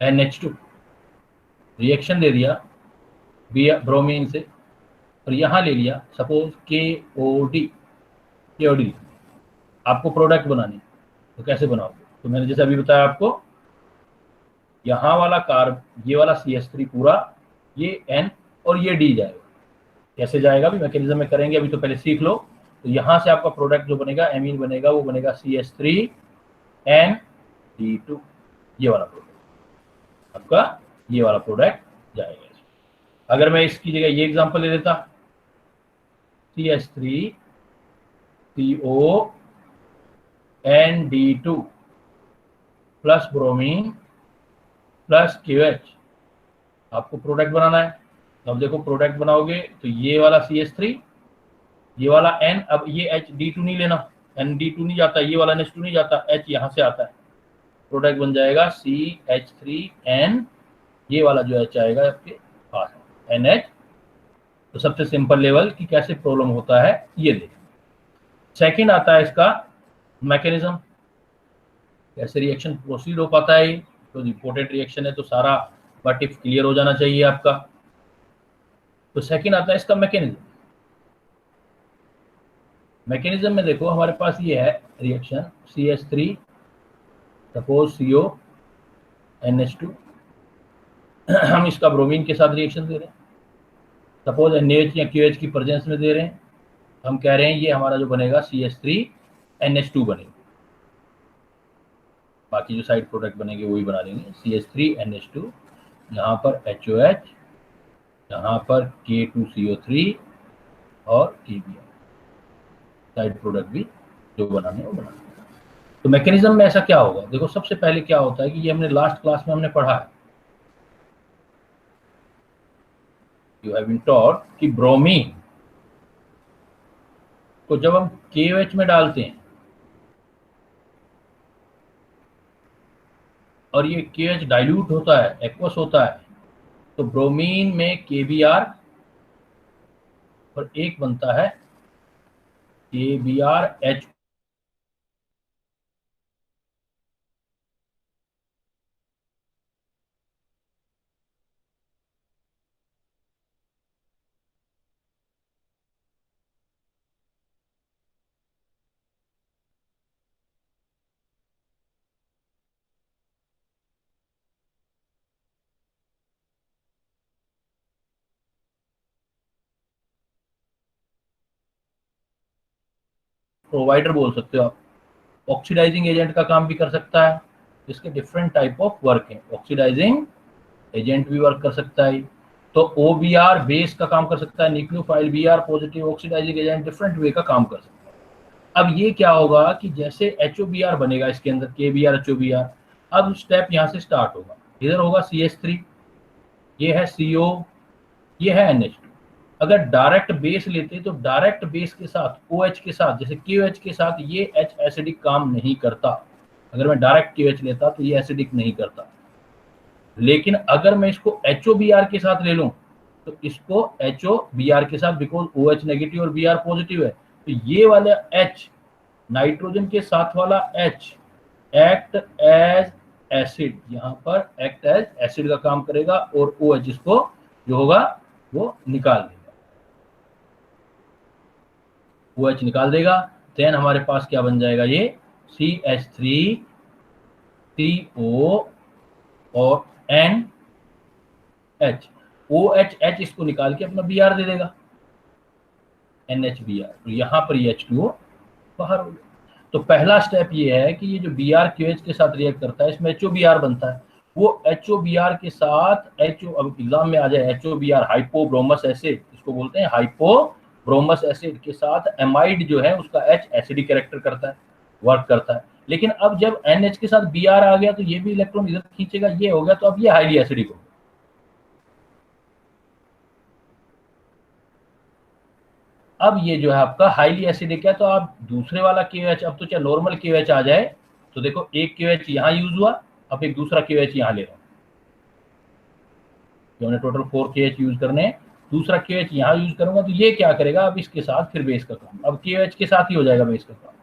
NH2 रिएक्शन दे दिया ब्रोमीन से, और यहां ले लिया सपोज KOD, आपको प्रोडक्ट बनानी, तो कैसे बनाओगे? तो मैंने जैसे अभी बताया आपको, यहाँ वाला कार्ब, ये वाला CH3 पूरा, ये N और ये D जाएगा। कैसे जाएगा अभी मैकेनिज्म में करेंगे, अभी तो पहले सीख लो। तो यहाँ से आपका प्रोडक्ट जो बनेगा, एमीन बनेगा, वो बनेगा CH3ND2, ये वाला प्रोडक्ट आपका, ये वाला प्रोडक्ट जाएगा। अगर मैं इसकी जगह ये एग्जांपल ले लेता, CH3COND2 plus bromine plus QH, आपको प्रोडक्ट बनाना है। तो अब देखो प्रोडक्ट बनाओगे तो ये वाला CH3, ये वाला N, अब ये HD2 नहीं लेना, ND2 नहीं जाता, ये वाला NH2 नहीं जाता, H यहाँ से आता है, प्रोडक्ट बन जाएगा CH3N, ये वाला जो H आएगा आपके पास NH। तो सबसे सिंपल लेवल कि कैसे प्रॉब्लम होता है ये देखें। सेकंड आता है इसका मैकेनिज्म, कैसे रिएक्शन प्रोसीड हो पाता है। तो इंपॉर्टेंट रिएक्शन है तो सारा बट इफ क्लियर हो जाना चाहिए आपका। तो सेकंड आता है इसका मैकेनिज्म। मैकेनिज्म में देखो हमारे पास ये है reaction, CH3 suppose CO NH2 हम इसका ब्रोमीन के साथ रिएक्शन दे रहे हैं, सपोज NaH या QH की प्रेजेंस में दे रहे हैं, हम कह रहे हैं ये हमारा जो बनेगा CH3NH2 बनेगा, बाकी जो साइड प्रोडक्ट बनेंगे वही बना देंगे, CH3NH2, यहाँ पर HOH, यहाँ पर K2CO3 और KBr, साइड प्रोडक्ट भी जो बनाने वो बनाने। तो मैकेनिज्म में ऐसा क्या होगा, देखो सबसे पहले क्या होता है कि ये हमने लास्ट क्लास में हमने पढ़ा है, यू हैव बीन टॉट कि ब्रोमीन को जब हम KOH में डालते हैं और ये KOH डाइल्यूट होता है, एक्वस होता है, तो ब्रोमीन में KBr और एक बनता है KBrH, प्रोवाइडर बोल सकते हो आप, ऑक्सीडाइजिंग एजेंट का काम भी कर सकता है। इसके डिफरेंट टाइप ऑफ वर्क है, ऑक्सीडाइजिंग एजेंट भी वर्क कर सकता है, तो OBr बेस का काम कर सकता है, nucleophile Br positive oxidizing agent different way का काम कर सकता है। अब ये क्या होगा कि जैसे HOBr बनेगा इसके अंदर, KBr HOBr, अब स्टेप यहाँ से स्टार्ट होगा, इधर होगा CH3, ये है CO, ये है NH2। अगर डायरेक्ट बेस लेते तो डायरेक्ट बेस के साथ OH के साथ, जैसे KOH के साथ, ये H एसिडिक काम नहीं करता, अगर मैं डायरेक्ट KOH लेता तो ये एसिडिक नहीं करता, लेकिन अगर मैं इसको HOBr के साथ ले लूं तो इसको HOBr के साथ, बिकॉज OH नेगेटिव और Br पॉजिटिव है, तो ये वाला H, नाइट्रोजन के साथ वाला H एक्ट एज एसिड, यहाँ पर एक्ट एज एसिड का काम करेगा और OH इसको जो होगा वो निकाल देगा, OH निकाल देगा। देन हमारे पास क्या बन जाएगा, ये CH3 CO और NH, OH इसको निकाल के अपना Br दे देगा, NHBr, तो यहाँ पर ये H2O बाहर हो गया। तो पहला स्टेप ये है कि ये जो Br QH के साथ रिएक्ट करता है, इसमें HOBr बनता है, वो HOBr के साथ अब एग्जाम में आ जाए HOBr हाइपोब्रोमस एसिड, इसको बोलते हैं हाइपोब्रोमस एसिड के साथ एमाइड जो है उसका H एसिडिक कैरेक्टर करता है, वर्क करता है। लेकिन अब जब NH के साथ Br आ गया तो ये भी इलेक्ट्रॉन इधर खींचेगा, ये हो गया, तो अब ये हाईली एसिडिक हो गया। अब ये जो है आपका हाईली एसिडिक है, तो आप दूसरे वाला KOH, अब तो चाहे नॉर्मल KOH आ जाए, तो देखो एक KOH यहाँ यूज हुआ, अब एक दूसरा KOH यहाँ ले रहा हूँ, तो हमने टोटल 4 KOH यूज करने हैं, दूसरा KOH यहाँ यूज करूंगा, तो ये क्या करेगा, अब इसके साथ फिर बेस का काम, अब KOH के साथ ही हो जाएगा बेस का काम,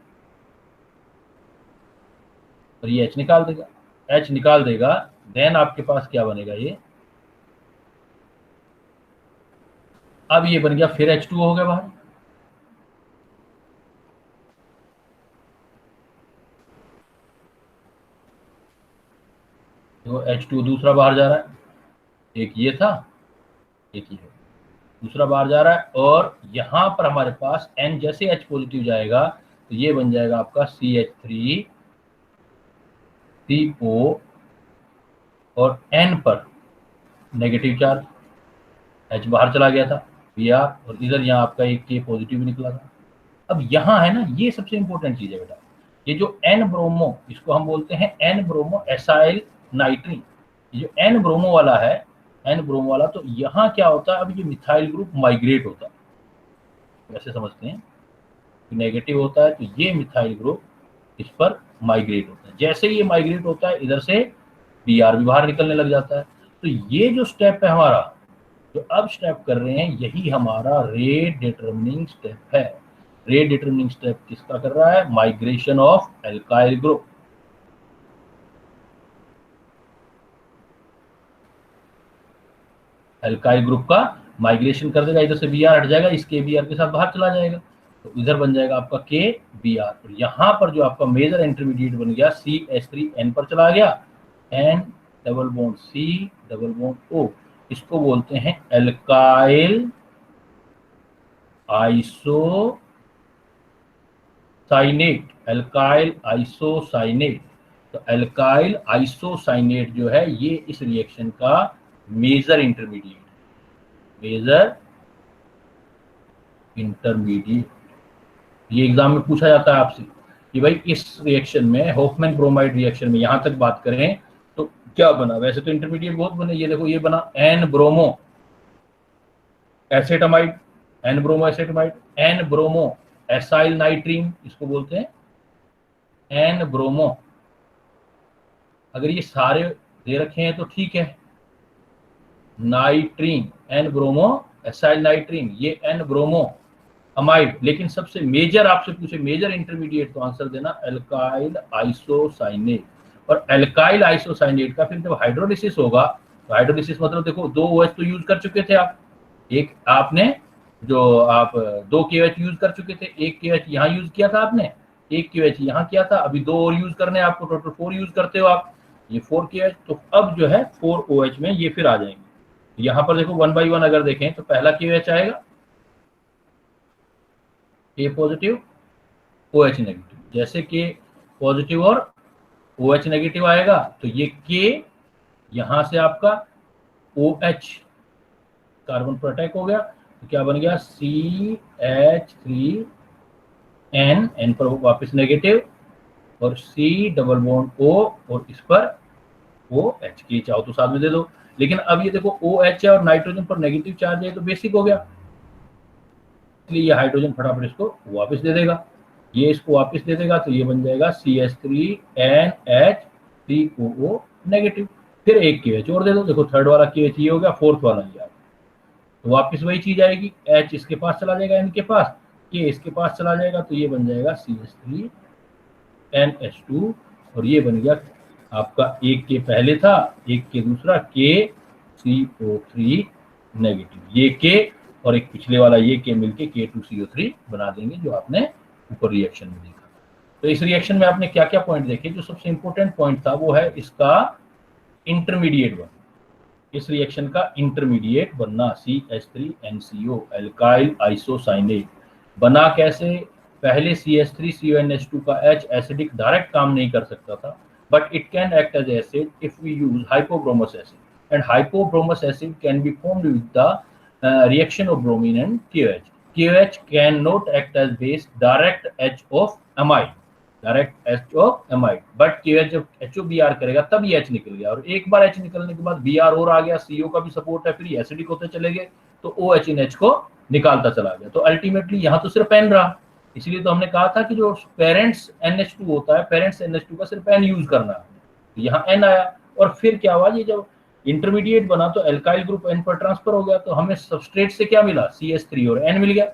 और ये H निकाल देगा, H निकाल देगा। देन आपके पास क्या बनेगा, ये अब ये बन गया, फिर H2O हो गया बाहर, तो H2O दूसरा बाहर जा रहा है, एक ये था, एक ये दूसरा बाहर जा रहा है, और यहां पर हमारे पास N जैसे H पॉजिटिव जाएगा तो ये बन जाएगा आपका CH3 CO और N पर नेगेटिव चार्ज, H बाहर चला गया था Br, और इधर यहाँ आपका एक K पॉजिटिव निकला था। अब यहाँ है ना, ये सबसे इंपॉर्टेंट चीज है बेटा, ये जो N ब्रोमो, इसको हम बोलते हैं N ब्रोमो एसाइल नाइट्रीन, ये जो N ब्रोमो वाला है, N ब्रोमो वाला, तो यहाँ क्या होता है, अब ये मिथाइल ग्रुप माइग्रेट होता है, वैसे समझते हैं, नेगेटिव होता है तो ये मिथाइल ग्रुप इस पर माइग्रेट होता है, जैसे ये माइग्रेट होता है इधर से Br भी बाहर निकलने लग जाता है। तो ये जो स्टेप है हमारा, जो अब स्टेप कर रहे हैं, यही हमारा रेट डिटरमिनिंग स्टेप है। रेट डिटरमिनिंग स्टेप किसका कर रहा है, migration of alkyl group, alkyl group का माइग्रेशन कर देगा, इधर से Br हट जाएगा, इस KBr के साथ बाहर चला जाएगा, तो इधर बन जाएगा आपका KBr, और यहाँ पर जो आपका मेजर इंटरमीडिएट बन गया CH3 N पर चला गया, N double bond C double bond O, इसको बोलते हैं एल्काइल आइसोसाइनेट, एल्काइल आइसोसाइनेट। तो एल्काइल आइसोसाइनेट जो है ये इस रिएक्शन का मेजर इंटरमीडिएट, मेजर इंटरमीडिएट। ये एग्जाम में पूछा जाता है आपसे कि भाई इस रिएक्शन में, होफमैन ब्रोमाइड रिएक्शन में, यहां तक बात करें तो क्या बना, वैसे तो इंटरमीडिएट बहुत बने, ये देखो ये बना N bromo acetamide, N bromo acetamide, N bromo acyl nitrene, इसको बोलते हैं N ब्रोमो। अगर ये सारे दे रखे हैं तो ठीक है, नाइट्रीन, N ब्रोमो एसाइल नाइट्रीन, ये N ब्रोमो अमाइड, लेकिन सबसे मेजर आपसे पूछे मेजर इंटरमीडिएट, तो आंसर देना एल्काइल आइसोसाइनेट। और एल्काइल आइसोसाइनेट का फिर जब हाइड्रोलिसिस होगा, तो हाइड्रोलिसिस मतलब देखो 2 OH तो यूज कर चुके थे आप, एक आपने जो आप 2 KOH यूज कर चुके थे, एक KOH यहाँ यूज किया था आपने, एक KOH यहाँ किया था, अभी 2 और यूज करने हैं आपको, टोटल 4 यूज करते हो आप, ये 4 KOH, तो अब जो है 4 OH में ये फिर आ जाएंगे। यहाँ पर देखो 1 by 1 अगर देखें तो पहला KOH आएगा A पॉजिटिव OH नेगेटिव, जैसे K पॉजिटिव और OH नेगेटिव आएगा तो ये K यहां से आपका OH कार्बन पर अटैक हो गया, तो क्या बन गया CH3N, N पर वापस नेगेटिव, और C डबल बॉन्ड O, और इस पर OH, की चाहो तो साथ में दे दो, लेकिन अब ये देखो OH है और नाइट्रोजन पर नेगेटिव चार्ज है तो बेसिक हो गया, इसलिए ये हाइड्रोजन फटाफट इसको वापस दे देगा, ये इसको वापस दे देगा तो ये बन जाएगा CH3NH3OO नेगेटिव। फिर एक KH और दे दो, देखो थर्ड वाला KH ये हो गया, फोर्थ वाला ये आ गया, तो वापस वही चीज आएगी, H इसके पास चला जाएगा N के पास, K इसके पास चला जाएगा, तो ये बन जाएगा CH3NH2 और ये बन गया आपका एक के पहले था, एक के दूसरा, KCO3 नेगेटिव। ये K और एक पिछले वाला ये K मिलके K2CO3 बना देंगे, जो आपने ऊपर रिएक्शन में देखा। तो इस रिएक्शन में आपने क्या क्या पॉइंट देखे? जो सबसे इंपॉर्टेंट पॉइंट था वो है इसका इंटरमीडिएट बनना, इस रिएक्शन का इंटरमीडिएट बनना, CH3NCO एल्काइल आइसोसाइनेट। बना कैसे? पहले CH3CONH2 का H एसिडिक डायरेक्ट काम नहीं कर सकता था, but it can act as acid if we use hypobromous acid, and hypobromous acid can be formed with the reaction of bromine and KOH. KOH cannot act as base direct H of amide, but KOH जब HOBr करेगा तब ये H निकल गया, और एक बार H निकलने के बाद Br और आ गया, CO का भी सपोर्ट है, फिर ये एसिडिक होते चले गए, तो OH इन H को निकालता चला गया, तो अल्टीमेटली यहाँ तो सिर्फ N रहा। इसलिए तो हमने कहा था कि जो पेरेंट्स NH2 होता है, पेरेंट्स NH2 का सिर्फ N यूज करना है, तो यहाँ N आया। और फिर क्या हुआ, ये जब इंटरमीडिएट बना तो एल्काइल ग्रुप N पर ट्रांसफर हो गया, तो हमें सबस्ट्रेट से क्या मिला? CH3 और N मिल गया।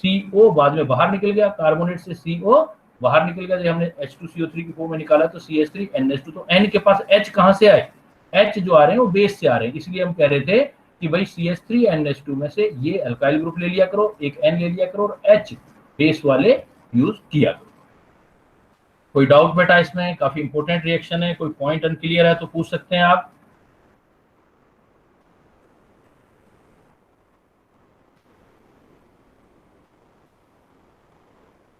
CO बाद में बाहर निकल गया, कार्बोनेट से CO बाहर निकल गया, जब हमने H2CO3 की फॉर्म में निकाला तो CH3NH2, तो N के पास H कहाँ से आए? H जो आ रहे हैं वो बेस से आ रहे हैं, इसलिए हम कह रहे थे कि भाई CH3NH2 में से ये एल्काइल ग्रुप ले लिया करो, एक N ले लिया करो और H बेस वाले यूज किया करो। कोई डाउट बेटा इसमें? काफी इंपॉर्टेंट रिएक्शन है, कोई पॉइंट अनक्लियर है तो पूछ सकते हैं आप।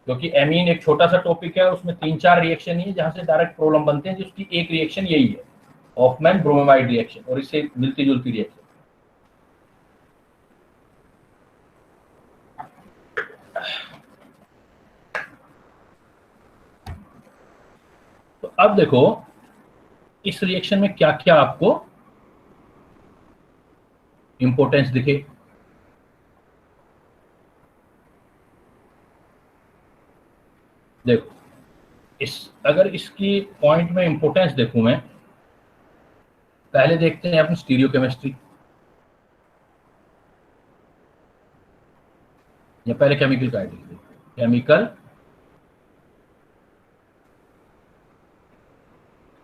क्योंकि एमीन एक छोटा सा टॉपिक है, उसमें 3-4 रिएक्शन ही है जहां से डायरेक्ट प्रॉब्लम बनते हैं, जिसकी एक रिएक्शन यही है, हॉफमैन ब्रोमाइड रिएक्शन, और इससे मिलती जुलती रिएक्शन। तो अब देखो इस रिएक्शन में क्या क्या आपको इंपॉर्टेंस दिखे। देखो अगर इसकी पॉइंट में इंपॉर्टेंस देखूं मैं, पहले देखते हैं अपनी स्टीरियोकेमिस्ट्री, या पहले केमिकल काइनेटिक्स। केमिकल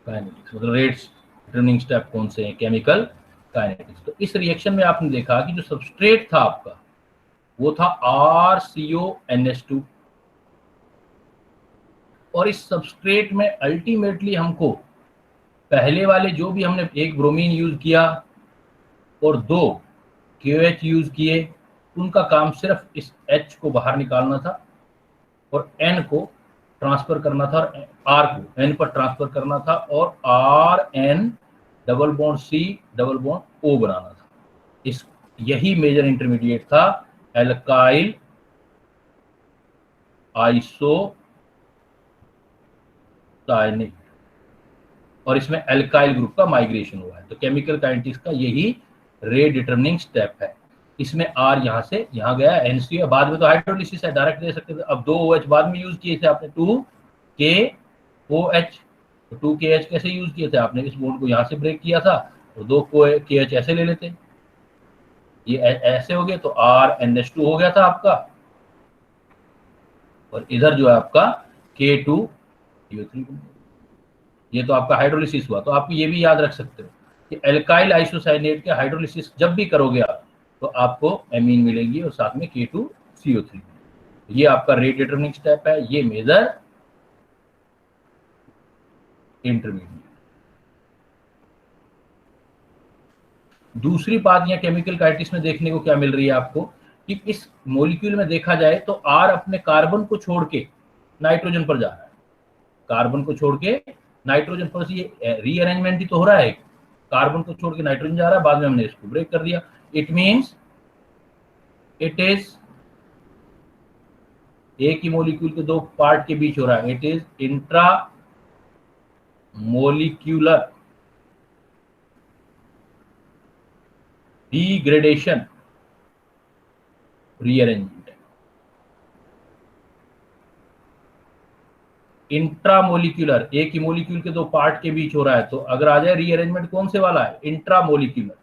काइनेटिक्स मतलब रेट्स डिटरमिनिंग स्टेप कौन से हैं? Chemical kinetics. तो इस रिएक्शन में आपने देखा कि जो सबस्ट्रेट था आपका वो था RCONH2, और इस सबस्ट्रेट में अल्टीमेटली हमको पहले वाले जो भी हमने एक ब्रोमीन यूज किया और 2 KOH यूज किए, उनका काम सिर्फ इस H को बाहर निकालना था और N को ट्रांसफर करना था, और R को N पर ट्रांसफर करना था, और RN double bond C double bond O बनाना था। इस यही मेजर इंटरमीडिएट था एल्काइल आइसोसाइनेट, और इसमें एल्काइल ग्रुप का माइग्रेशन हुआ है। तो केमिकल काइनेटिक्स का यही रेट डिटरमिनिंग स्टेप है। इसमें R यहाँ से यहाँ गया, NC बाद में तो हाइड्रोलिसिस है, डायरेक्ट दे सकते थे। अब 2 OH बाद में यूज किए थे आपने, 2KOH, तो 2KH कैसे यूज किए थे आपने? इस बॉन्ड को यहाँ से ब्रेक किया था, तो 2KH ऐसे ले लेते, ये ऐसे हो गए, तो RNH2 हो गया था आपका, और इधर जो है आपका K2CO3, ये तो आपका हाइड्रोलिसिस हुआ। तो आप ये भी याद रख सकते हो कि एल्काइल आइसोसाइनेट के हाइड्रोलिसिस जब भी करोगे आप, तो आपको एमीन मिलेगी और साथ में K2CO3। ये आपका रेट डिटरमिनिंग स्टेप है, ये मेजर इंटरमीडिएट। दूसरी बात यहाँ केमिकल काइनेटिक्स में देखने को क्या मिल रही है आपको, कि इस मॉलिक्यूल में देखा जाए तो R अपने कार्बन को छोड़ के नाइट्रोजन पर जा रहा है, कार्बन को छोड़ के नाइट्रोजन पर, ये रीअरेंजमेंट ही तो हो रहा है, कार्बन को छोड़ के नाइट्रोजन जा रहा है, बाद में हमने इसको ब्रेक कर दिया। इट मींस इट इज एक ही मॉलिक्यूल के 2 पार्ट के बीच हो रहा है, it is intra molecular degradation rearrangement. Intramolecular, एक ही मोलिक्यूल के दो पार्ट के बीच हो रहा है, तो अगर आ जाए रीअरेंजमेंट कौन से वाला है, इंट्रामोलिक्यूलर।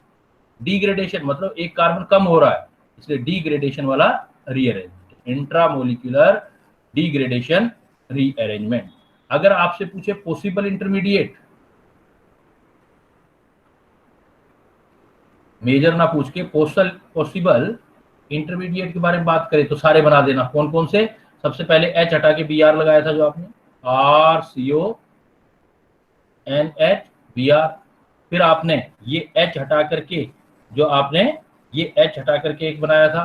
डिग्रेडेशन मतलब एक कार्बन कम हो रहा है, इसलिए डिग्रेडेशन वाला रीअरेंजमेंट, इंट्रामोलिक्यूलर डिग्रेडेशन रीअरेंजमेंट। अगर आपसे पूछे पॉसिबल इंटरमीडिएट, मेजर ना पूछ के पॉसिबल इंटरमीडिएट के बारे में बात करें तो सारे बना देना। कौन कौन से, सबसे पहले एच हटा के बी आर लगाया था जो आपने, R C O N H B R. फिर आपने ये एच हटा करके जो आपने ये एच हटा करके एक बनाया था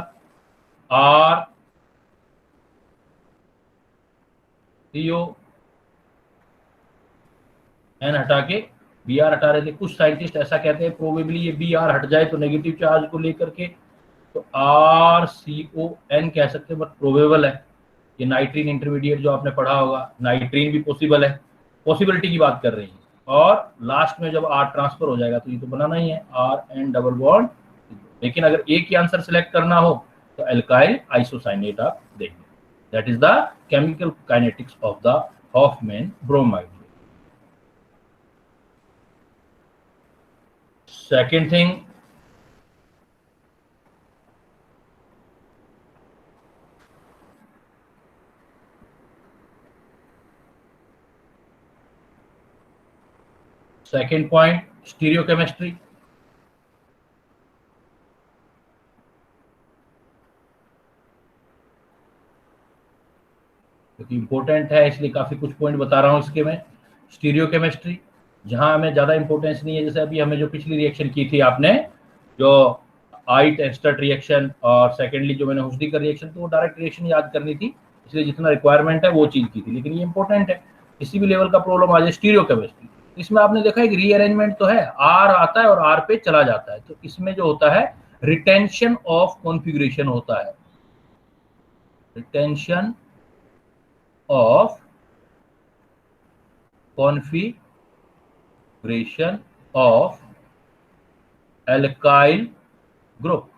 आर सी ओ एन हटा के बी आर हटा रहे थे। कुछ साइंटिस्ट ऐसा कहते हैं प्रोबेबली ये बी आर हट जाए तो नेगेटिव चार्ज को लेकर के तो आर सी ओ एन कह सकते हैं, बट प्रोबेबल है। ये नाइट्रीन इंटरमीडिएट जो आपने पढ़ा होगा, नाइट्रीन भी पॉसिबल है, पॉसिबिलिटी की बात कर रही है। और लास्ट में जब आर ट्रांसफर हो जाएगा तो ये तो बनाना ही है आर एन डबल बॉन्ड। लेकिन अगर एक ही आंसर सेलेक्ट करना हो तो एल्काइल आइसोसाइनेट आप देंगे। That is the chemical kinetics of the Hoffmann bromide. Second thing, second point, stereochemistry. क्योंकि इंपॉर्टेंट है इसलिए काफी कुछ पॉइंट बता रहा हूं इसके में। स्टीरियोकेमिस्ट्री जहां हमें ज्यादा इंपॉर्टेंस नहीं है, जैसे अभी हमें जो पिछली रिएक्शन की थी आपने, जो आइट एस्टर्ट रिएक्शन और सेकेंडली जो मैंने हुस्डीकर रिएक्शन, तो वो डायरेक्ट रिएक्शन याद करनी थी, इसलिए जितना रिक्वायरमेंट है वो चीज की थी। लेकिन ये इंपॉर्टेंट है, किसी भी लेवल का प्रॉब्लम आ जाए स्टीरियोकेमिस्ट्री, इसमें आपने देखा एक रीअरेंजमेंट तो है, आर आता है और आर पे चला जाता है, तो इसमें जो होता है रिटेंशन ऑफ कॉन्फ़िगरेशन होता है, retention of configuration of alkyl group.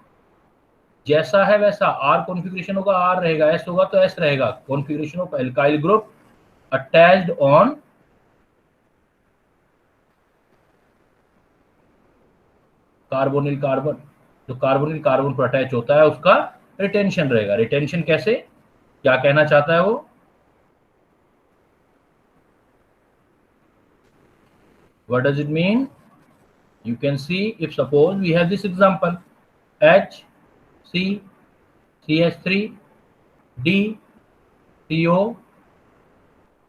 जैसा है वैसा, आर कॉन्फ़िगरेशन होगा आर रहेगा, एस होगा तो एस रहेगा। Configuration of alkyl group attached on carbonyl carbon, जो कार्बोनिल कार्बन पर अटैच होता है उसका रिटेंशन रहेगा। रिटेंशन कैसे, क्या कहना चाहता है वो, what does it mean? You can see if suppose we have this example H C CH3 D CO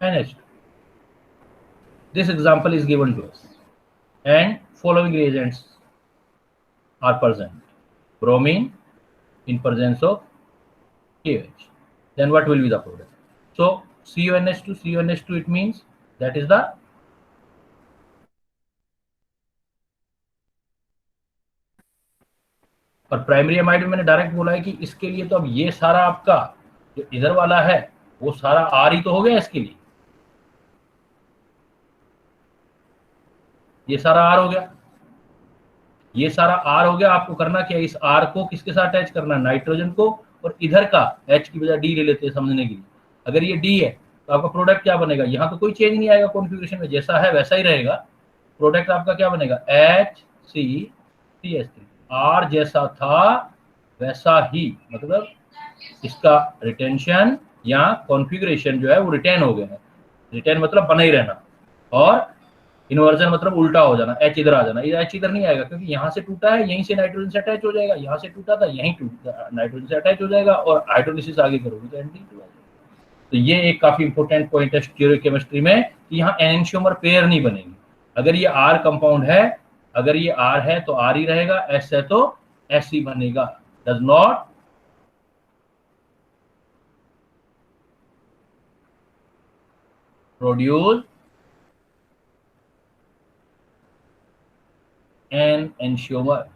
NH2. This example is given to us and following reagents are present. Bromine in presence of KOH. Then what will be the product? So CONH2, CONH2, it means that is the और primary amide में मैंने direct बोला है कि इसके लिए तो अब ये सारा आपका जो इधर वाला है वो सारा आर ही तो हो गया, इसके लिए ये सारा आर हो गया, ये सारा आर हो गया। आपको करना क्या है, इस आर को किसके साथ अटैच करना है, नाइट्रोजन को, और इधर का एच की बजाय डी ले लेते हैं समझने के लिए। अगर ये डी है तो आपका प्रोडक्ट क्या बनेगा, यहाँ तो कोई चेंज नहीं आएगा कॉन्फ़िगरेशन में, जैसा है वैसा ही रहेगा। प्रोडक्ट आपका क्या बनेगा, HCCH3, आर जैसा था वैसा ही, मतलब इसका रिटेंशन या कॉन्फ़िगरेशन जो है वो रिटेन हो गया है। रिटेन मतलब बना ही रहना, और इन्वर्जन मतलब उल्टा हो जाना, एच इधर आ जाना। ये एच इधर नहीं आएगा क्योंकि यहाँ से टूटा है, यहीं से नाइट्रोजन से अटैच हो जाएगा, यहाँ से टूटा था यहीं नाइट्रोजन से अटैच हो जाएगा, और हाइड्रोलिसिस आगे करोगे तो NH2 आ जाएगा। तो ये एक काफी इंपॉर्टेंट पॉइंट है स्टीरियोकेमिस्ट्री में कि यहाँ एनेंशियोमर पेयर नहीं बनेगी। अगर ये आर कंपाउंड है, अगर ये आर है तो आर ही रहेगा, एस है तो एस ही बनेगा। Does not produce an enantiomer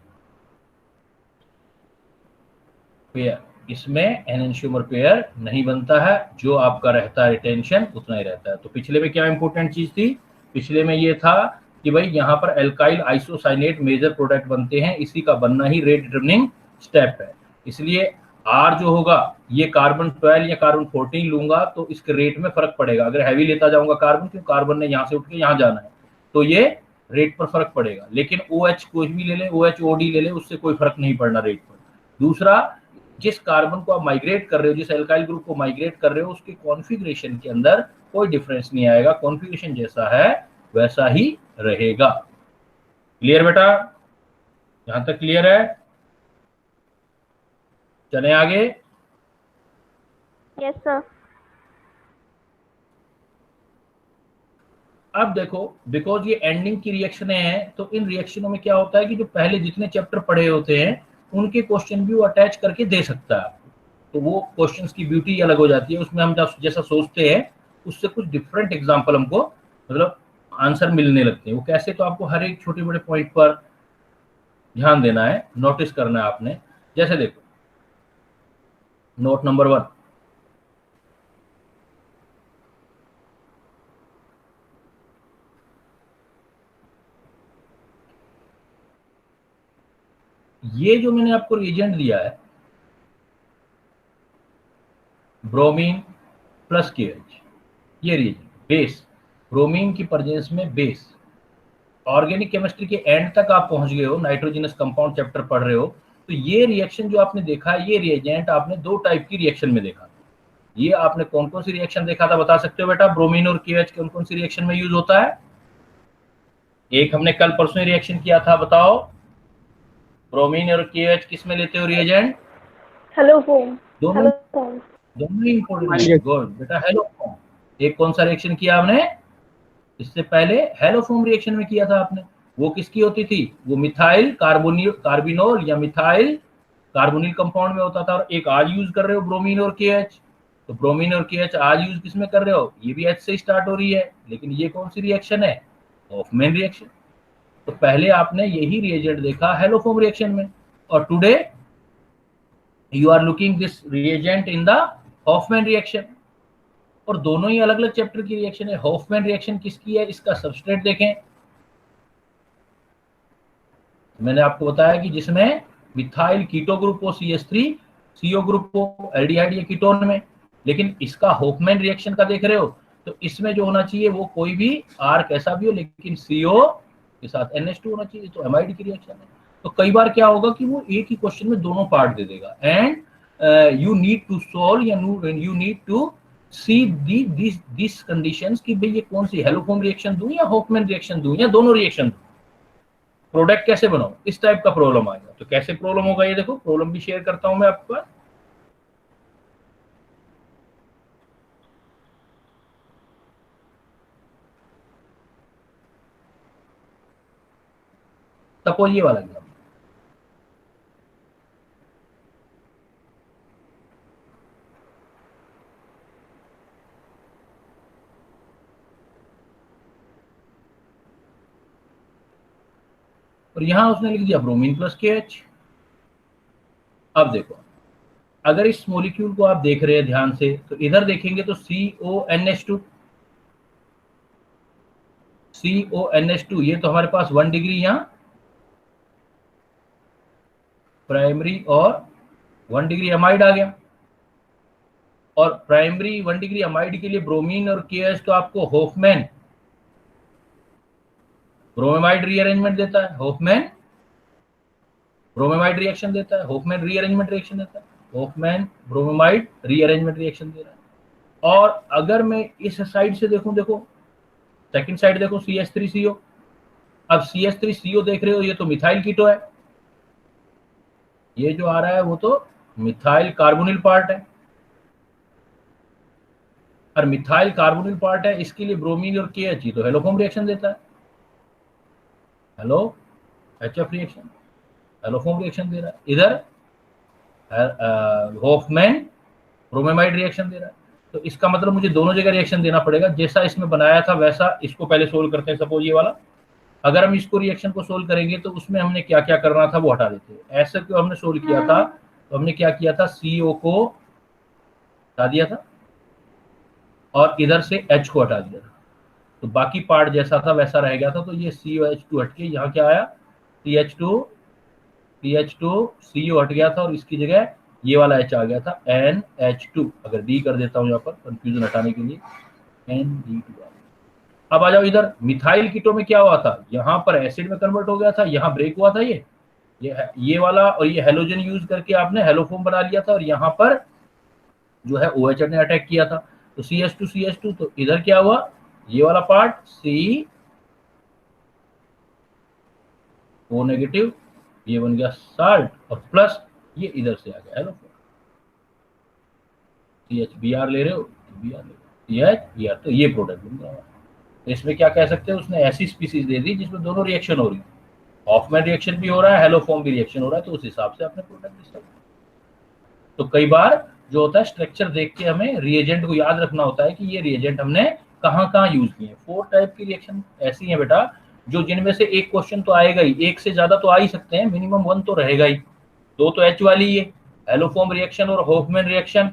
pair, इसमें एनेंशियोमर पेयर नहीं बनता है। जो आपका रहता है रिटेंशन उतना ही रहता है। तो पिछले में क्या इंपॉर्टेंट चीज थी, पिछले में ये था कि भाई यहाँ पर एल्काइल आइसोसाइनेट मेजर प्रोडक्ट बनते हैं, इसी का बनना ही रेट डिटरमिनिंग स्टेप है। इसलिए आर जो होगा ये कार्बन 12 या कार्बन 14 लूंगा तो इसके रेट में फर्क पड़ेगा। अगर हैवी लेता जाऊंगा कार्बन, क्यों कार्बन ने यहाँ से उठ के यहाँ जाना है, तो ये रेट पर फर्क पड़ेगा। लेकिन OH कुछ भी ले ले, OH OD ले ले, उससे कोई फर्क नहीं पड़ना रेट पर। दूसरा, जिस कार्बन को आप माइग्रेट कर रहे हो, जिस एल्काइल ग्रुप को माइग्रेट कर रहे हो, उसके कॉन्फ़िगरेशन के अंदर कोई डिफरेंस नहीं आएगा, कॉन्फ़िगरेशन जैसा है वैसा ही रहेगा। क्लियर बेटा? यहां तक क्लियर है? चले आगे। Yes, sir. अब देखो, बिकॉज ये एंडिंग की रिएक्शनें हैं, तो इन रिएक्शनों में क्या होता है कि जो पहले जितने चैप्टर पढ़े होते हैं उनके क्वेश्चन भी वो अटैच करके दे सकता है आपको, तो वो क्वेश्चंस की ब्यूटी अलग हो जाती है। उसमें हम जैसा सोचते हैं उससे कुछ डिफरेंट एग्जाम्पल हमको मतलब आंसर मिलने लगते हैं। वो कैसे, तो आपको हर एक छोटे बड़े पॉइंट पर ध्यान देना है, नोटिस करना है आपने। जैसे देखो, नोट नंबर 1, ये जो मैंने आपको रिएजेंट दिया है ब्रोमीन प्लस KH, ये रिएजेंट बेस, ब्रोमीन की प्रेजेंस में बेस, ऑर्गेनिक केमिस्ट्री के एंड तक आप पहुंच गए हो, नाइट्रोजनस कंपाउंड चैप्टर पढ़ रहे हो, तो ये रिएक्शन जो आपने देखा है, ये रिएजेंट आपने दो टाइप की रिएक्शन में देखा। ये आपने कौन कौन सी रिएक्शन देखा था, बता सकते हो बेटा? ब्रोमीन और KH कौन कौन सी रिएक्शन में यूज होता है? एक हमने कल परसों रिएक्शन किया था, बताओ। ब्रोमीन और KH किस में लेते हो रिएजेंट? Haloform. दोनों, Haloform. दोनों ही इंपॉर्टेंट है। गुड बेटा, हेलोफॉर्म। एक कौन सा रिएक्शन किया आपने इससे पहले? हेलोफॉर्म रिएक्शन में किया था आपने। वो किसकी होती थी? वो मिथाइल कार्बिनोल या मिथाइल कार्बोनिल कंपाउंड में होता था। और एक आज यूज कर रहे हो ब्रोमीन और KH, तो ब्रोमीन और KH आज यूज किस में कर रहे हो? ये भी H से स्टार्ट हो रही है, लेकिन ये कौन सी रिएक्शन है? Hofmann reaction. तो पहले आपने यही रिएजेंट देखा हेलोफॉर्म रिएक्शन में, और today you are looking this reagent in the Hofmann reaction. और दोनों ही अलग अलग चैप्टर की रिएक्शन है। हॉफमैन रिएक्शन किसकी है? इसका सबस्ट्रेट देखें, मैंने आपको बताया कि जिसमें मिथाइल कीटो ग्रुप हो CH3, CO ग्रुप हो एल्डिहाइड या कीटोन में। लेकिन इसका हॉफमैन रिएक्शन का देख रहे हो, तो इसमें जो होना चाहिए वो कोई भी R कैसा भी हो, लेकिन CO के साथ NH2 होना चाहिए, तो एमाइड की रिएक्शन है। तो कई बार क्या होगा कि वो एक ही क्वेश्चन में दोनों पार्ट दे देगा, and you need to solve या you need to see this conditions कि भाई ये कौन सी हेलोफॉर्म रिएक्शन दूं या हॉफमैन रिएक्शन दूं या दोनों रिएक्शन दूं, प्रोडक्ट कैसे बनाओ, इस टाइप का प्रॉब्लम आएगा। तो कैसे प्रॉब्लम होगा ये देखो, प्रॉब्लम भी शेयर करता हूं मैं आपके पास। सपोज ये वाला एग्जाम्पल, और यहां उसने लिख दिया ब्रोमीन प्लस KH। अब देखो, अगर इस मॉलिक्यूल को आप देख रहे हैं ध्यान से, तो इधर देखेंगे तो CONH2, ये तो हमारे पास 1 डिग्री यहाँ प्राइमरी और 1 डिग्री अमाइड आ गया। और प्राइमरी 1 डिग्री अमाइड के लिए ब्रोमीन और KH तो आपको हॉफमैन ब्रोमेमाइड रीअरेंजमेंट देता है, हॉफमैन ब्रोमेमाइड रिएक्शन देता है, हॉफमैन रीअरेंजमेंट रिएक्शन देता है, हॉफमैन ब्रोमेमाइड रीअरेंजमेंट रिएक्शन दे रहा है। और अगर मैं इस साइड से देखूं, देखो सेकंड साइड देखो, CH3CO। अब CH3CO देख रहे हो, ये तो मिथाइल कीटो है, ये जो आ रहा है वो तो मिथाइल कार्बोनिल पार्ट है। और मिथाइल कार्बोनिल पार्ट है, इसके लिए ब्रोमीन और KH तो हेलोफॉर्म रिएक्शन देता है, halo HF reaction, haloform reaction दे रहा है। इधर हॉफमैन ब्रोमेमाइड रिएक्शन दे रहा है। तो इसका मतलब मुझे दोनों जगह रिएक्शन देना पड़ेगा। जैसा इसमें बनाया था वैसा इसको पहले सोल्व करते हैं। सपोज ये वाला, अगर हम इसको रिएक्शन को सोल्व करेंगे तो उसमें हमने क्या क्या करना था वो हटा देते हैं। ऐसा क्यों हमने सोल्व किया था, तो हमने क्या किया था, CO को हटा दिया था और इधर से H को हटा दिया था, तो बाकी पार्ट जैसा था वैसा रह गया था। तो ये COH2 हट के यहाँ क्या आया, CH2 CO हट गया था और इसकी जगह ये वाला H आ गया था NH2, अगर D कर देता हूँ यहाँ पर कंफ्यूजन हटाने के लिए, ND2। अब आ जाओ इधर, मिथाइल कीटो में क्या हुआ था, यहाँ पर एसिड में कन्वर्ट हो गया था, यहाँ ब्रेक हुआ था, ये वाला, और ये हेलोजन यूज करके आपने हेलोफोम बना लिया था, और यहाँ पर जो है OH ने अटैक किया था, तो CH2 तो इधर क्या हुआ, ये वाला पार्ट CO नेगेटिव, ये बन गया साल्ट, और प्लस ये इधर से आ गया हेलोफोम, CHBr ले रहे हो, Br ले रहे हो, CHBr, तो ये प्रोडक्ट बन गया। तो इसमें क्या कह सकते हैं, उसने ऐसी स्पीसीज दे दी जिसमें दोनों रिएक्शन हो रही है, हॉफमैन रिएक्शन भी हो रहा है, हेलोफोम भी रिएक्शन हो रहा है, तो उस हिसाब से आपने प्रोडक्ट डिसाइड। तो कई बार जो होता है स्ट्रक्चर देख के हमें रिएजेंट को याद रखना होता है कि ये रिएजेंट हमने कहाँ कहाँ यूज किए। 4 टाइप की रिएक्शन ऐसी हैं बेटा, जो जिनमें से एक क्वेश्चन तो आएगा ही, एक से ज्यादा तो आ ही सकते हैं, मिनिमम 1 तो रहेगा ही। 2 तो H वाली है, हेलोफोम रिएक्शन और हॉफमैन रिएक्शन,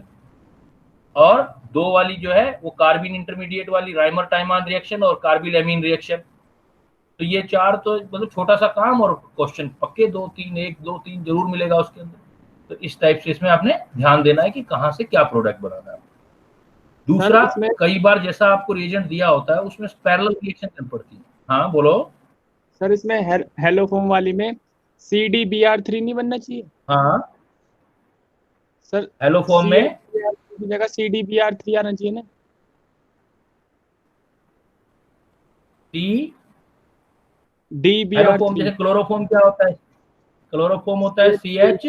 और 2 वाली जो है वो कार्बिन इंटरमीडिएट वाली राइमर टाइमान रिएक्शन और कार्बिलएमीन रिएक्शन। तो ये 4 तो मतलब छोटा सा काम, और क्वेश्चन पक्के 2-3, 1-2-3 जरूर मिलेगा उसके अंदर। तो इस टाइप से इसमें आपने ध्यान देना है कि कहाँ से क्या प्रोडक्ट बनाना है। सर दूसरा, इसमें कई बार जैसा आपको रिएजेंट दिया होता है उसमें पैरेलल रिएक्शन करनी पड़ती है। हाँ बोलो। सर इसमें हेलोफोम वाली में CDBr3 नहीं बनना चाहिए हाँ, सर? हेलोफोम में CHBr3 की जगह CDBr3 आना चाहिए ना? टी, हेलोफोम DBr3। जैसे क्लोरोफोम क्या होता है, क्लोरोफोम होता है CH,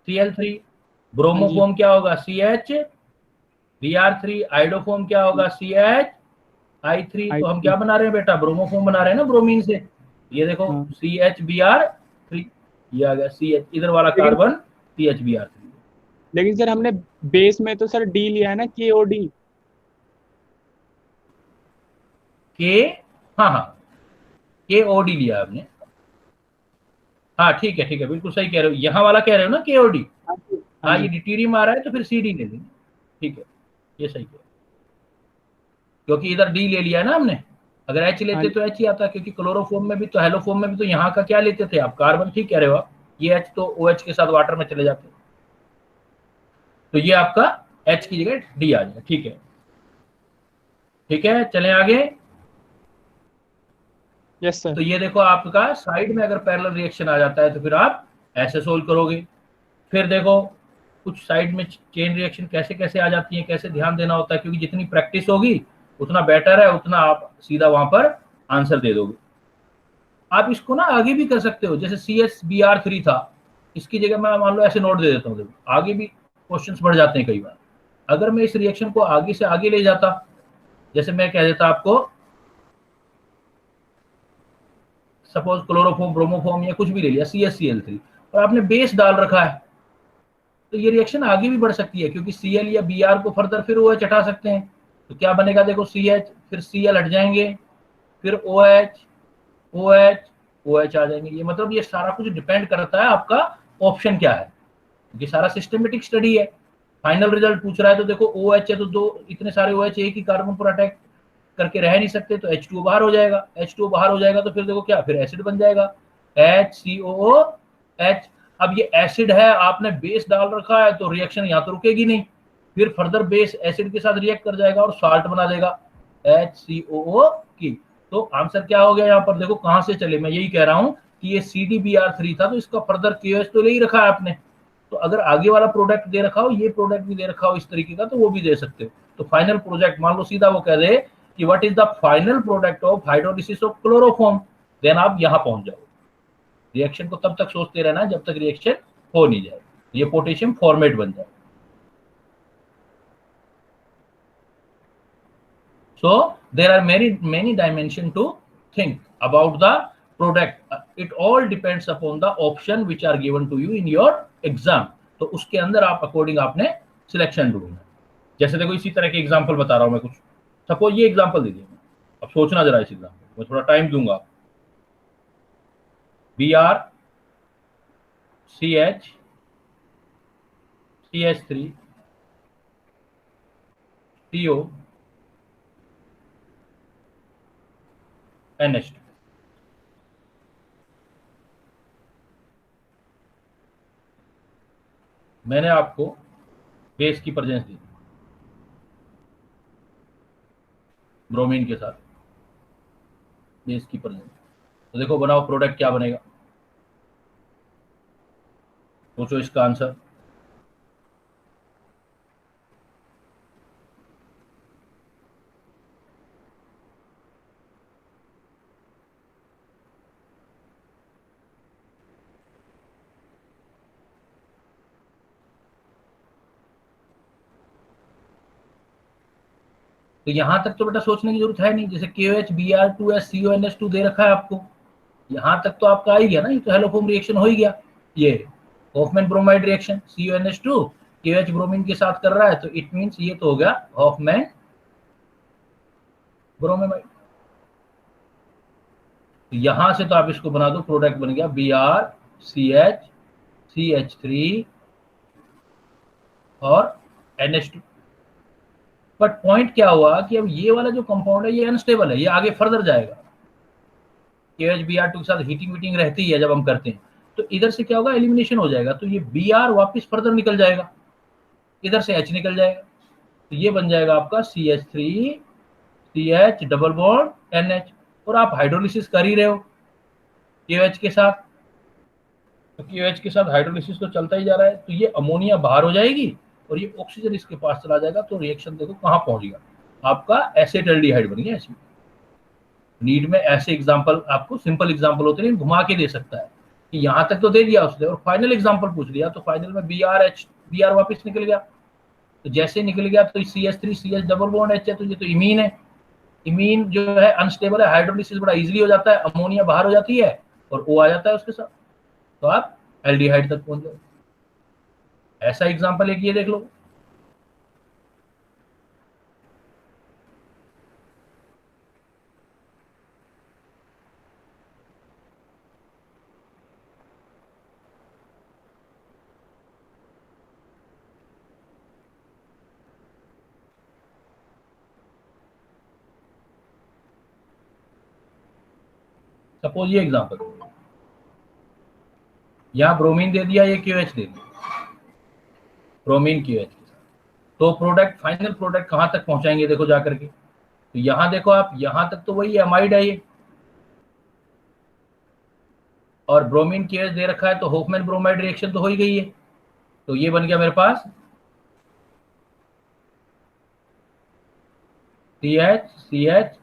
Cl3, हाँ जी। ब्रोमोफोम क्या होगा CH, Br3, आइडोफोम क्या होगा CH, I3। तो हम I3। क्या बना रहे हैं बेटा, ब्रोमोफोम बना रहे हैं ना ब्रोमीन से। ये देखो हाँ। CHBr3, ये आ गया CH, इधर वाला लेकिन कार्बन CHBr3 लेकिन सर हमने बेस में तो सर D लिया है ना, KOD। के, हाँ हाँ, KOD लिया आपने, हाँ ठीक है ठीक है, बिल्कुल सही कह रहे हो, यहाँ वाला कह रहे हो ना KOD। हाँ जी, हाँ हाँ, ये जी। डिटीरियम आ रहा है तो फिर CD ले लेंगे, ठीक है, ये सही है, क्योंकि इधर D ले लिया है ना हमने। अगर H हाँ लेते जी। तो H ही आता, क्योंकि क्लोरोफॉर्म में भी तो, हेलोफॉर्म में भी तो यहाँ का क्या लेते थे आप, कार्बन, ठीक कह रहे हो आप, ये H तो OH के साथ वाटर में चले जाते, तो ये आपका H की जगह D आ जाएगा, ठीक है। ठीक है, चलें आगे। Yes sir. तो ये देखो आपका साइड में अगर पैरेलल रिएक्शन आ जाता है तो फिर आप ऐसे सोल्व करोगे। फिर देखो कुछ साइड में चेन रिएक्शन कैसे कैसे आ जाती है, कैसे ध्यान देना होता है, क्योंकि जितनी प्रैक्टिस होगी उतना बेटर है, उतना आप सीधा वहां पर आंसर दे दोगे। आप इसको ना आगे भी कर सकते हो, जैसे CSBr3 था, इसकी जगह मैं मान लो ऐसे नोट दे देता हूँ, आगे भी क्वेश्चंस बढ़ जाते हैं कई बार। अगर मैं इस रिएक्शन को आगे से आगे ले जाता, जैसे मैं कह देता आपको सपोज क्लोरोफॉर्म, ब्रोमोफॉर्म या कुछ भी ले लिया CSCl3, और आपने बेस डाल रखा है, तो ये रिएक्शन आगे भी बढ़ सकती है, क्योंकि Cl या Br को फर्दर फिर OH हटा सकते हैं। तो क्या बनेगा, देखो CH, फिर Cl हट जाएंगे, फिर OH, OH, OH आ जाएंगे। ये मतलब ये सारा कुछ डिपेंड करता है आपका ऑप्शन क्या है, क्योंकि सारा सिस्टमेटिक स्टडी है। फाइनल रिजल्ट पूछ रहा है तो देखो OH है तो दो, इतने सारे OH एक ही कार्बन पर अटैक करके रह नहीं सकते, तो H2O बाहर हो जाएगा, H2O बाहर हो जाएगा तो फिर देखो क्या, फिर एसिड बन जाएगा HCOOH। अब ये एसिड है, आपने बेस डाल रखा है, तो रिएक्शन यहाँ तो रुकेगी नहीं, फिर फर्दर बेस एसिड के साथ रिएक्ट कर जाएगा और साल्ट बना देगा HCOO की। तो आंसर क्या हो गया यहाँ पर, देखो कहाँ से चले, मैं यही कह रहा हूँ कि ये CDBr3 था, तो इसका फर्दर KOH तो ले ही रखा है आपने। तो अगर आगे वाला प्रोडक्ट दे रखा हो, ये प्रोडक्ट भी दे रखा हो इस तरीके का, तो वो भी दे सकते हो। तो फाइनल प्रोडक्ट मान लो सीधा वो कह दे कि what is the final product of hydrolysis of chloroform, then आप यहां पहुंच जाओ। रिएक्शन को तब तक सोचते रहना है जब तक रिएक्शन हो नहीं जाए, ये पोटेशियम फॉर्मेट बन जाए। So there are many dimension to think about the product. It all depends upon the option which are given to you in your exam. तो उसके अंदर आप अकॉर्डिंग आपने सिलेक्शन ढूंढना। जैसे देखो इसी तरह के एग्जांपल बता रहा हूं मैं कुछ, सपोज ये एग्जांपल दे दिया, अब सोचना जरा इस एग्जांपल में, थोड़ा टाइम दूंगा। BrCH, CH3, CO, NH2। मैंने आपको बेस की प्रेजेंस दी ब्रोमीन के साथ, बेस की प्रेजेंस। तो देखो बनाओ प्रोडक्ट क्या बनेगा, सोचो इसका आंसर। तो यहां तक तो बेटा सोचने की जरूरत है नहीं, जैसे KOH Br2SCONH2 दे रखा है आपको, यहां तक तो आपका आ ही गया ना, ये तो हेलोफोम रिएक्शन हो ही गया। ये Hoffmann bromide reaction, CONH2 KOH bromine के साथ कर रहा है, तो इट मींस ये तो हो गया हॉफमैन ब्रोमाइड। तो यहां से तो आप इसको बना दो, प्रोडक्ट बन गया BrCH CH3 और NH2। बट पॉइंट क्या हुआ कि अब ये वाला जो कंपाउंड है ये अनस्टेबल है, ये आगे फर्दर जाएगा। KOH Br2 के साथ हीटिंग वीटिंग रहती है जब हम करते हैं, तो इधर से क्या होगा, एलिमिनेशन हो जाएगा, तो ये Br वापस फर्दर निकल जाएगा, इधर से H निकल जाएगा, तो ये बन जाएगा आपका CH3 CH double bond NH। और आप हाइड्रोलिसिस कर ही रहे हो KOH के साथ, तो KOH के साथ हाइड्रोलिसिस तो चलता ही जा रहा है, तो ये अमोनिया बाहर हो जाएगी और ये ऑक्सीजन इसके पास चला जाएगा, तो रिएक्शन देखो कहाँ पहुंच गया, आपका एसेटल्डिहाइड बन गया। इसमें नीट में ऐसे एग्जांपल आपको सिंपल एग्जांपल होते हैं, घुमा के दे सकता है कि यहां तक तो दे दिया उसने और फाइनल एग्जांपल पूछ लिया, तो फाइनल में Br वापस निकल गया, तो जैसे निकल गया तो CH3 CH double bond H है, तो ये तो इमीन है। इमीन जो है अनस्टेबल है, हाइड्रोलिसिस बड़ा इजीली हो जाता है, अमोनिया बाहर हो जाती है और O आ जाता है उसके साथ, तो आप एल्डिहाइड तक पहुंच जाओ। ऐसा एग्जांपल एक ये देख लो। सपोज ये एग्जांपल, यहां ब्रोमीन दे दिया, ये KOH दे दिया, ब्रोमीन KOH के साथ, तो प्रोडक्ट फाइनल प्रोडक्ट कहां तक पहुंचाएंगे देखो जाकर के, तो यहां देखो आप, यहां तक तो वही एमाइड है ये, और ब्रोमीन KOH दे रखा है, तो होफमैन ब्रोमाइड रिएक्शन तो हो ही गई है, तो ये बन गया मेरे पास CH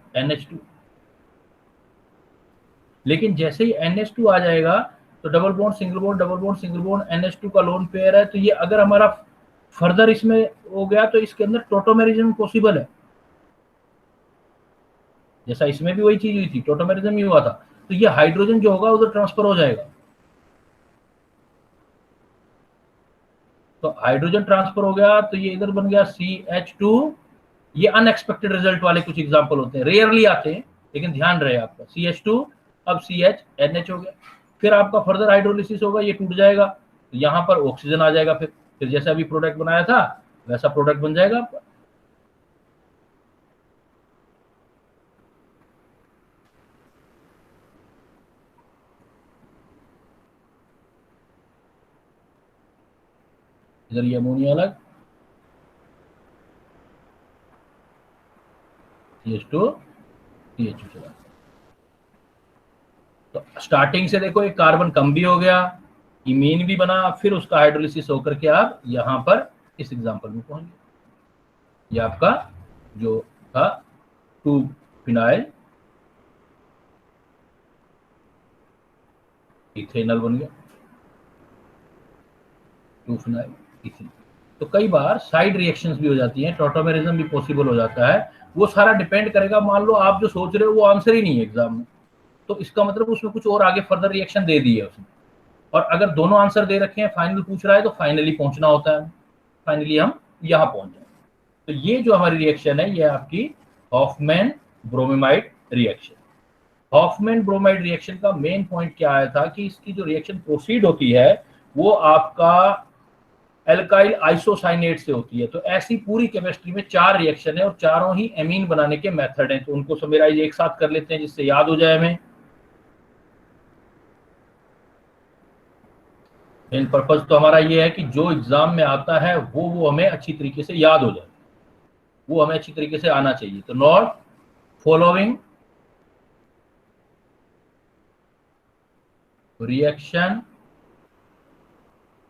लेकिन जैसे ही NH2 आ जाएगा तो double bond single bond double bond single bond NH2 का लोन पेयर है, तो ये अगर हमारा फर्दर इसमें हो गया तो इसके अंदर टोटोमेरिज्म पॉसिबल है, जैसा इसमें भी वही चीज हुई थी, टोटोमेरिज्म ही हुआ था, तो ये हाइड्रोजन जो होगा उधर ट्रांसफर हो जाएगा, तो हाइड्रोजन ट्रांसफर हो गया, तो ये इधर बन गया CH2। ये अनएक्सपेक्टेड रिजल्ट वाले कुछ एग्जांपल होते हैं, रेयरली आते हैं, लेकिन ध्यान रहे आपका CH2 अब CH NH हो गया, फिर आपका फर्दर हाइड्रोलिसिस होगा, ये टूट जाएगा, तो यहाँ पर ऑक्सीजन आ जाएगा, फिर जैसा अभी प्रोडक्ट बनाया था वैसा प्रोडक्ट बन जाएगा आपका। इधर ये अमोनिया अलग, CH2 CH2 चला, तो स्टार्टिंग से देखो एक कार्बन कम भी हो गया, इमीन भी बना, फिर उसका हाइड्रोलिसिस होकर के आप यहां पर इस एग्जांपल में पहुंच गए, ये आपका जो था 2 फिनाइल इथेनॉल बन गया, 2 फिनाइल इथेनॉल। तो कई बार साइड रिएक्शंस भी हो जाती हैं, टोटोमेरिज्म भी पॉसिबल हो जाता है, वो सारा डिपेंड करेगा, मान लो आप जो सोच रहे हो वो आंसर ही नहीं है एग्जाम में, तो इसका मतलब उसमें कुछ और आगे फर्दर रिएक्शन दे दी है उसने, और अगर दोनों आंसर दे रखे हैं, फाइनल पूछ रहा है, तो फाइनली पहुंचना होता है, फाइनली हम यहां पहुंच जाए। तो ये जो हमारी रिएक्शन है ये आपकी Hoffmann bromide reaction. Hoffmann bromide reaction का मेन पॉइंट क्या आया था कि इसकी जो रिएक्शन प्रोसीड होती है वो आपका एल्काइल आइसोसाइनेट से होती है, तो ऐसी पूरी केमिस्ट्री में 4 रिएक्शन है और चारों ही एमीन बनाने के मेथड हैं, तो उनको समराइज एक साथ कर लेते हैं जिससे याद हो जाए हमें। मेन पर्पज तो हमारा ये है कि जो एग्जाम में आता है वो हमें अच्छी तरीके से याद हो जाए, वो हमें अच्छी तरीके से आना चाहिए। तो not following reaction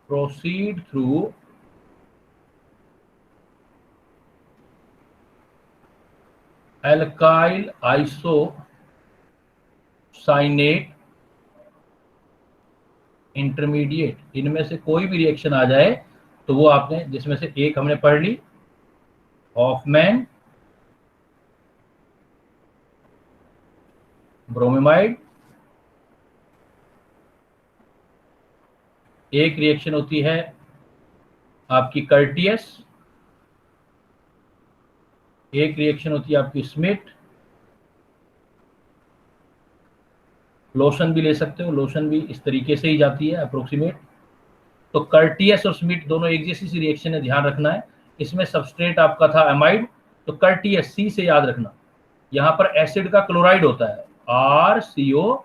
proceed through alkyl isocyanate intermediate, इनमें से कोई भी रिएक्शन आ जाए तो वो आपने, जिसमें से एक हमने पढ़ ली हॉफमैन ब्रोमीमाइड, एक रिएक्शन होती है आपकी कर्टियस, एक रिएक्शन होती है आपकी स्मिथ, लोशन भी ले सकते हो, लोशन भी इस तरीके से ही जाती है अप्रोक्सीमेट। तो कर्टियस और स्मिथ दोनों एक जैसी सी रिएक्शन है, ध्यान रखना है। इसमें सबस्ट्रेट आपका था एमाइड, तो कर्टियस सी से याद रखना। यहां पर एसिड का क्लोराइड होता है RCOCl,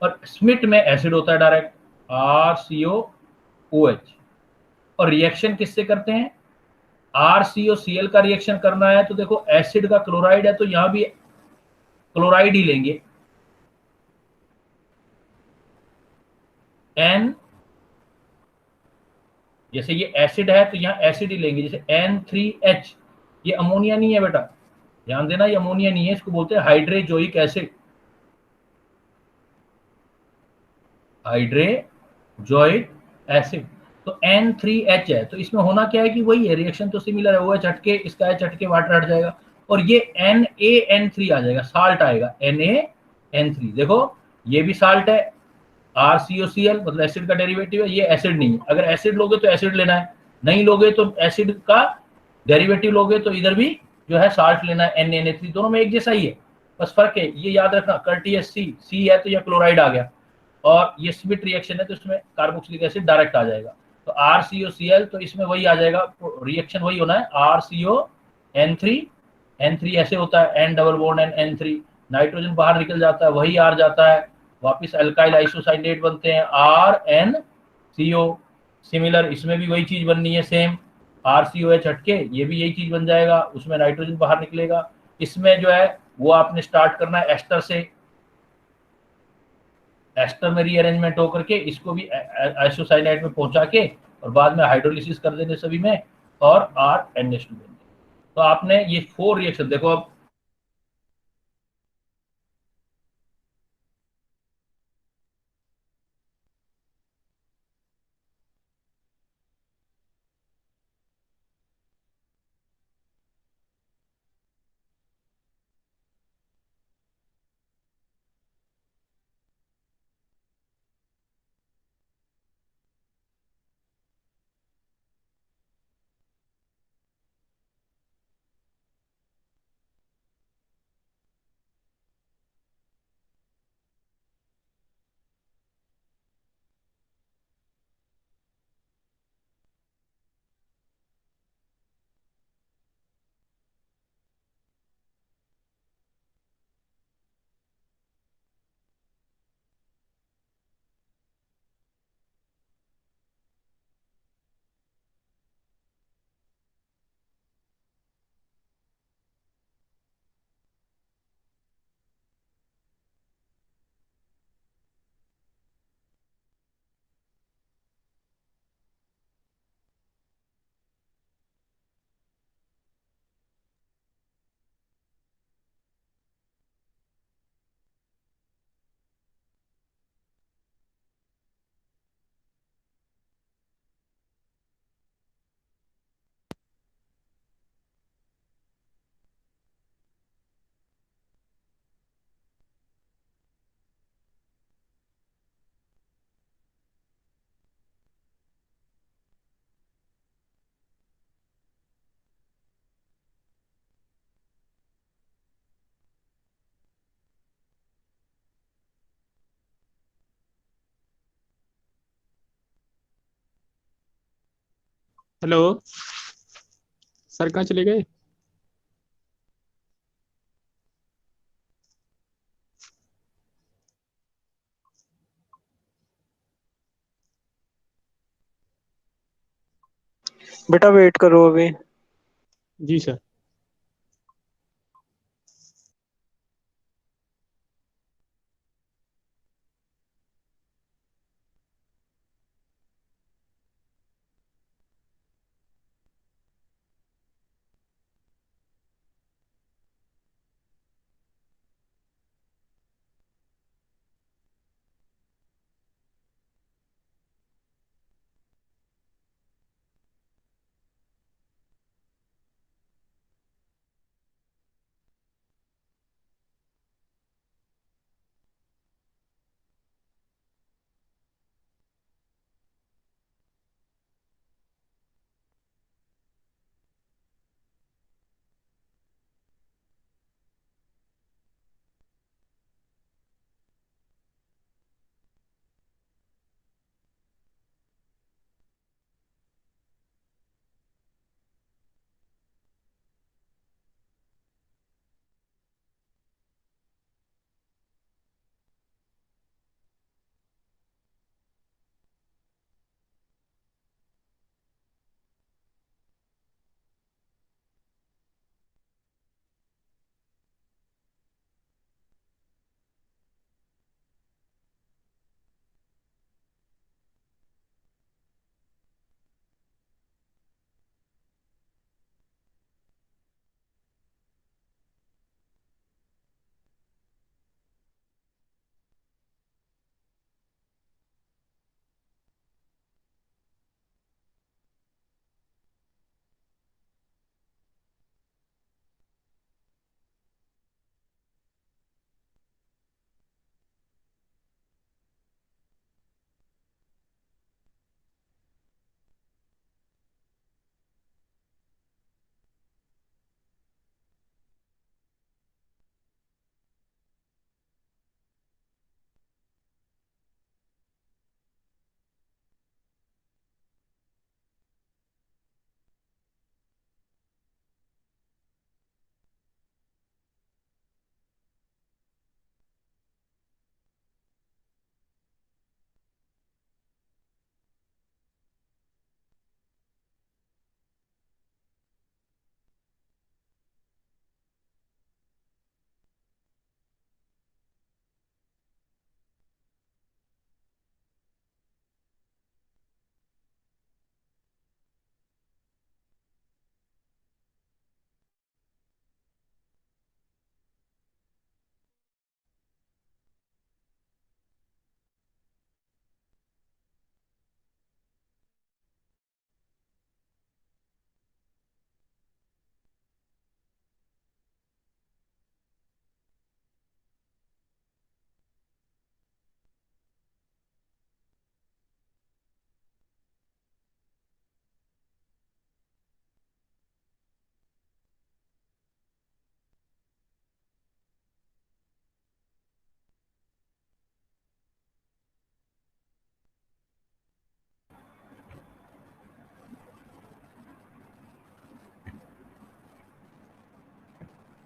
और स्मिथ में एसिड होता है डायरेक्ट RCOOH। और रिएक्शन किससे करते हैं? RCOCl का रिएक्शन करना है तो देखो एसिड का क्लोराइड है तो यहां भी क्लोराइड ही लेंगे, N, जैसे ये एसिड है तो यहाँ एसिड ही लेंगे, जैसे N3H, ये अमोनिया नहीं है बेटा, ध्यान देना, ये अमोनिया नहीं है, इसको बोलते हैं हाइड्रोजोइक एसिड, हाइड्रोजोइक एसिड। तो N3H है, तो इसमें होना क्या है कि वही है, रिएक्शन तो सिमिलर है, वो है चटके, इसका है चटके, वाटर हट जाएगा, और ये NaN3 आ जाएगा, साल्ट आएगा NaN3। देखो ये भी साल्ट है, RCOCl मतलब एसिड का डेरिवेटिव है, ये एसिड नहीं है। अगर एसिड लोगे तो एसिड लेना है, नहीं लोगे तो एसिड का डेरिवेटिव लोगे तो इधर भी जो है साल्ट लेना है, NaNA3, दोनों में एक जैसा ही है, बस फर्क है, ये याद रखना। कर्टियस सी है तो यह क्लोराइड आ गया, और ये स्मिथ रिएक्शन है तो इसमें कार्बोक्सिलिक एसिड डायरेक्ट आ जाएगा। तो RCOCl, तो इसमें वही आ जाएगा, रिएक्शन वही होना है, RCON3, ऐसे होता है, N double bond N3, nitrogen बाहर निकल जाता है, वही R जाता है, वापिस अल्काइल आइसोसाइनेट बनते हैं RnCO। सिमिलर इसमें भी वही चीज बननी है, सेम RCOH हटके ये भी यही चीज बन जाएगा, उसमें नाइट्रोजन बाहर निकलेगा। इसमें जो है वो आपने स्टार्ट करना है एस्टर से, एस्टर में रीअरेंजमेंट होकर के इसको भी आइसोसाइनाइड में पहुंचा के और बाद में हाइड्रोलिसिस कर देने सभी में, और RnH2 बन जाए। तो आपने ये 4 रिएक्शन देखो अब, हेलो सर, कहाँ चले गए? बेटा वेट करो अभी। जी सर।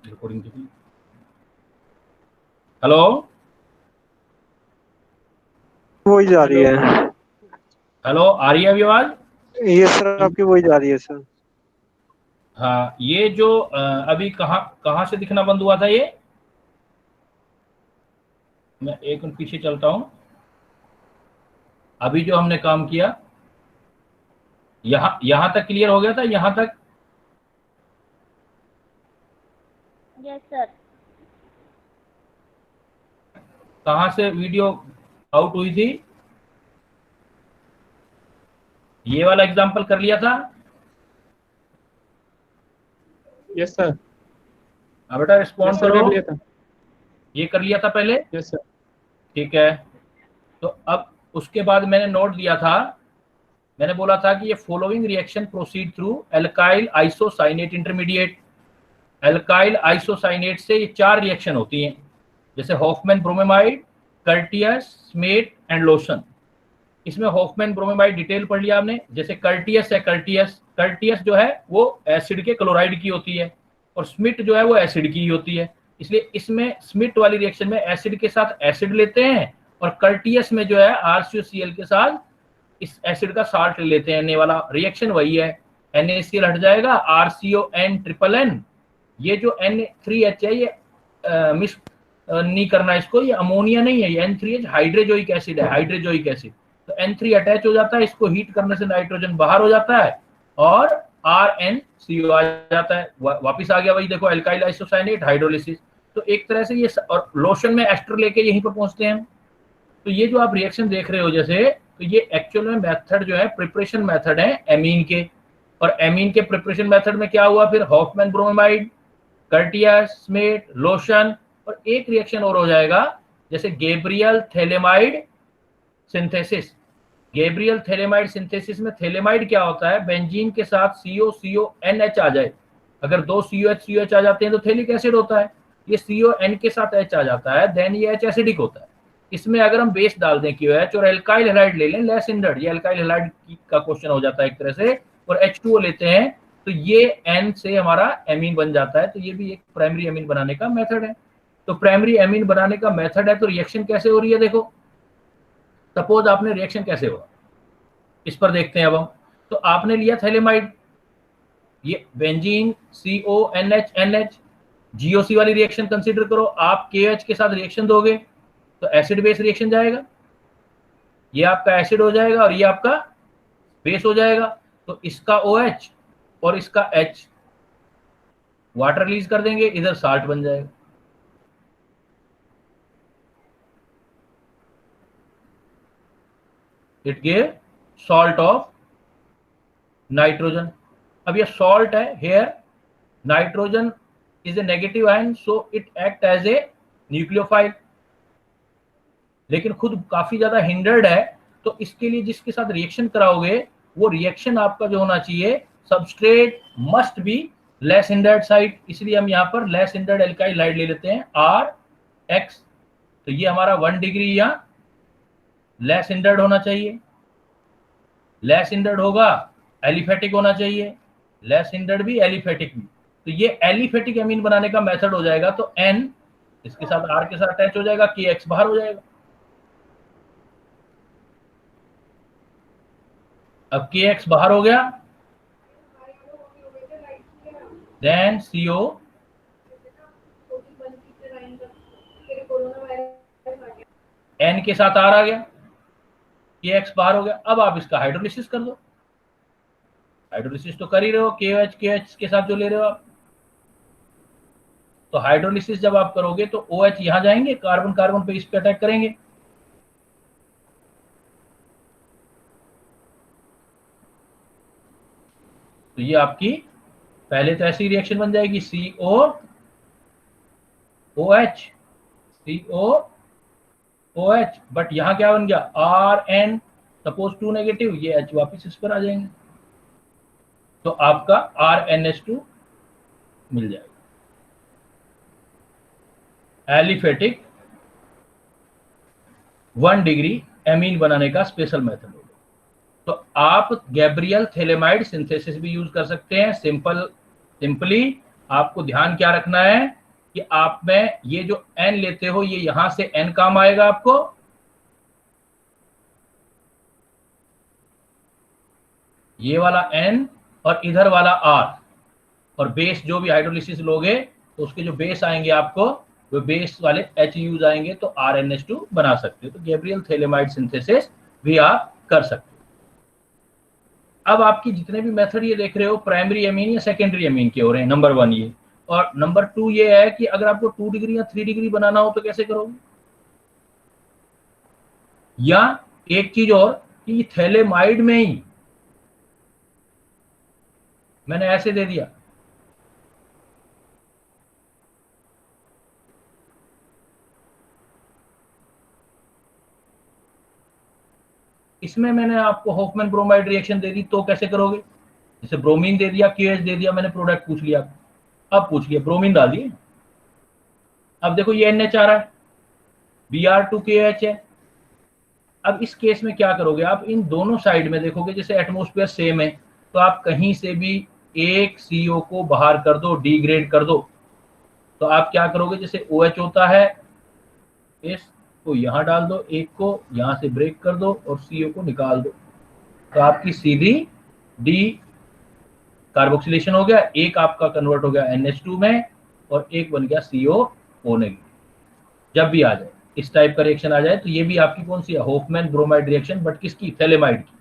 रिकॉर्डिंग हेलो वही जा रही है। हेलो, आ रही है अभी आवाज? ये सर आपकी वही जा रही है सर। हाँ, ये जो अभी कहाँ कहाँ से दिखना बंद हुआ था ये? मैं एक मिनट पीछे चलता हूँ। अभी जो हमने काम किया यहाँ तक क्लियर हो गया था, यहाँ तक? Yes sir. कहाँ से वीडियो आउट हुई थी? ये वाला एग्जांपल कर लिया था? Yes sir. हाँ बेटा, रिस्पॉन्ड यस सर, करो। कर लिया था। ये कर लिया था पहले? Yes sir. ठीक है। तो अब उसके बाद मैंने नोट दिया था, मैंने बोला था कि ये following reaction proceed through alkyl isocyanate intermediate. Alkyl isocyanate से ये 4 रिएक्शन होती हैं, जैसे Hofmann bromamide, Curtius, Schmidt and Lossen. इसमें हॉफमैन ब्रोमेमाइड डिटेल पढ़ लिया आपने। जैसे कर्टियस है, कर्टियस जो है वो एसिड के क्लोराइड की होती है, और स्मिट जो है वो एसिड की ही होती है। इसलिए इसमें स्मिट वाली रिएक्शन में एसिड के साथ एसिड लेते हैं, और कर्टियस में जो है RCOCl के साथ इस एसिड का साल्ट लेते हैं। ये वाला रिएक्शन वही है। NaCl हट जाएगा, RCON ट्रिपल N, ये जो N3H है ये मिस नहीं करना इसको, ये अमोनिया नहीं है, ये N3H हाइड्रोजोइक एसिड है, हाइड्रोजोइक एसिड। तो N3 अटैच हो जाता है, इसको हीट करने से नाइट्रोजन बाहर हो जाता है और RnCO आ जाता है, वापिस आ गया वही देखो एल्काइल आइसोसाइनेट हाइड्रोलिसिस। तो एक तरह से ये और लोशन में एस्टर लेके यहीं पर पहुंचते हैं। तो ये जो आप रिएक्शन देख रहे हो जैसे, तो ये एक्चुअल में मेथड जो है प्रिपरेशन मेथड है एमीन के, और एमीन के प्रिपरेशन मेथड में क्या हुआ फिर, Hofmann bromide, Curtius Smith, Lossen, और एक रिएक्शन और हो जाएगा जैसे Gabriel phthalimide synthesis. Gabriel phthalimide synthesis में थैलेमाइड क्या होता है, बेंजीन के साथ COCONH आ जाए, अगर दो COH आ जाते हैं तो थैलिक एसिड होता है, ये CON के साथ H आ जाता है, देन ये H एसिडिक होता है। इसमें अगर हम बेस डाल दें QH और एल्काइल हैलाइड ले लें लेस हिंडर्ड, ये एल्काइल हैलाइड का क्वेश्चन हो जाता है एक तरह से, और H2O लेते हैं तो ये N से हमारा एमीन बन जाता है। तो ये भी एक प्राइमरी एमीन बनाने का मेथड है। तो प्राइमरी एमीन बनाने का मेथड है, तो रिएक्शन कैसे हो रही है देखो, सपोज आपने रिएक्शन कैसे हुआ इस पर देखते हैं अब हम। तो आपने लिया थैलेमाइड, ये बेंजीन CONH GOC वाली रिएक्शन कंसीडर करो, आप KH के साथ रिएक्शन दोगे तो एसिड बेस रिएक्शन जाएगा, ये आपका एसिड हो जाएगा और ये आपका बेस हो जाएगा। तो इसका OH और इसका H वाटर रिलीज कर देंगे, इधर साल्ट बन जाएगा। It give salt of nitrogen. अब ये सॉल्ट है, here nitrogen is a negative ion, so it act as a nucleophile, लेकिन खुद काफी ज्यादा हिंडर्ड है। तो इसके लिए जिसके साथ रिएक्शन कराओगे वो रिएक्शन आपका जो होना चाहिए, substrate must be less hindered side, इसलिए हम यहाँ पर लेस हिंडर्ड एल्काइल हाइड ले लेते हैं RX। तो ये हमारा 1 डिग्री या लेस हिंडर्ड होना चाहिए, लेस हिंडर्ड होगा एलिफेटिक होना चाहिए, लेस हिंडर्ड भी एलिफेटिक भी। तो ये एलिफेटिक एमीन बनाने का मेथड हो जाएगा। तो N इसके साथ R के साथ अटैच हो जाएगा, KX बाहर हो जाएगा। अब KX बाहर हो गया, देन CO N के साथ R आ गया, KX बाहर हो गया। अब आप इसका हाइड्रोलिसिस कर दो, हाइड्रोलिसिस तो कर ही रहे हो KH के साथ जो ले रहे हो आप। तो हाइड्रोलिसिस जब आप करोगे तो OH यहां जाएंगे, कार्बन कार्बन पे इस पे अटैक करेंगे, तो ये आपकी पहले तो ऐसी रिएक्शन बन जाएगी COOH, बट यहां क्या बन गया RN, सपोज 2 नेगेटिव, ये H वापस इस पर आ जाएंगे, तो आपका RnH2 मिल जाएगा। एलिफेटिक 1 डिग्री एमीन बनाने का स्पेशल मेथड होगा। तो आप गैब्रियल थैलेमाइड सिंथेसिस भी यूज कर सकते हैं। सिंपली आपको ध्यान क्या रखना है कि आप में ये जो N लेते हो, ये यहां से N काम आएगा आपको, ये वाला N और इधर वाला R, और बेस जो भी हाइड्रोलिसिस लोगे तो उसके जो बेस आएंगे आपको वो बेस वाले H यूज आएंगे, तो RnH2 बना सकते हो। तो गैब्रियल थैलेमाइड सिंथेसिस भी आप कर सकते हो। अब आपकी जितने भी मेथड ये देख रहे हो प्राइमरी एमीन या सेकेंडरी एमीन के हो रहे हैं, नंबर 1 ये, और नंबर 2 ये है कि अगर आपको 2 डिग्री या 3 डिग्री बनाना हो तो कैसे करोगे। या एक चीज और कि थैलेमाइड में ही मैंने ऐसे दे दिया, इसमें मैंने आपको हॉफमैन ब्रोमाइड रिएक्शन दे दी, तो कैसे करोगे। जैसे ब्रोमीन दे दिया, KH दे दिया, मैंने प्रोडक्ट पूछ लिया, अब पूछ लिया ब्रोमीन डाल दिए, अब देखो ये NH आ रहा है, Br2KH है। अब इस केस में क्या करोगे आप, इन दोनों साइड में देखोगे जैसे एटमॉस्फेयर सेम है, तो आप कहीं से भी एक CO को बाहर कर दो, डिग्रेड कर दो। तो आप क्या करोगे, जैसे OH होता है, इसको यहाँ डाल दो, एक को यहाँ से ब्रेक कर दो और CO को निकाल दो, तो आपकी सीधी कार्बोक्सिलेशन हो गया, एक आपका कन्वर्ट हो गया NH2 में और एक बन गया CO नेगेटिव। जब भी आ जाए इस टाइप का रिएक्शन आ जाए तो ये भी आपकी कौन सी है, होफमैन ब्रोमाइड रिएक्शन, बट किसकी, थैलेमाइड की।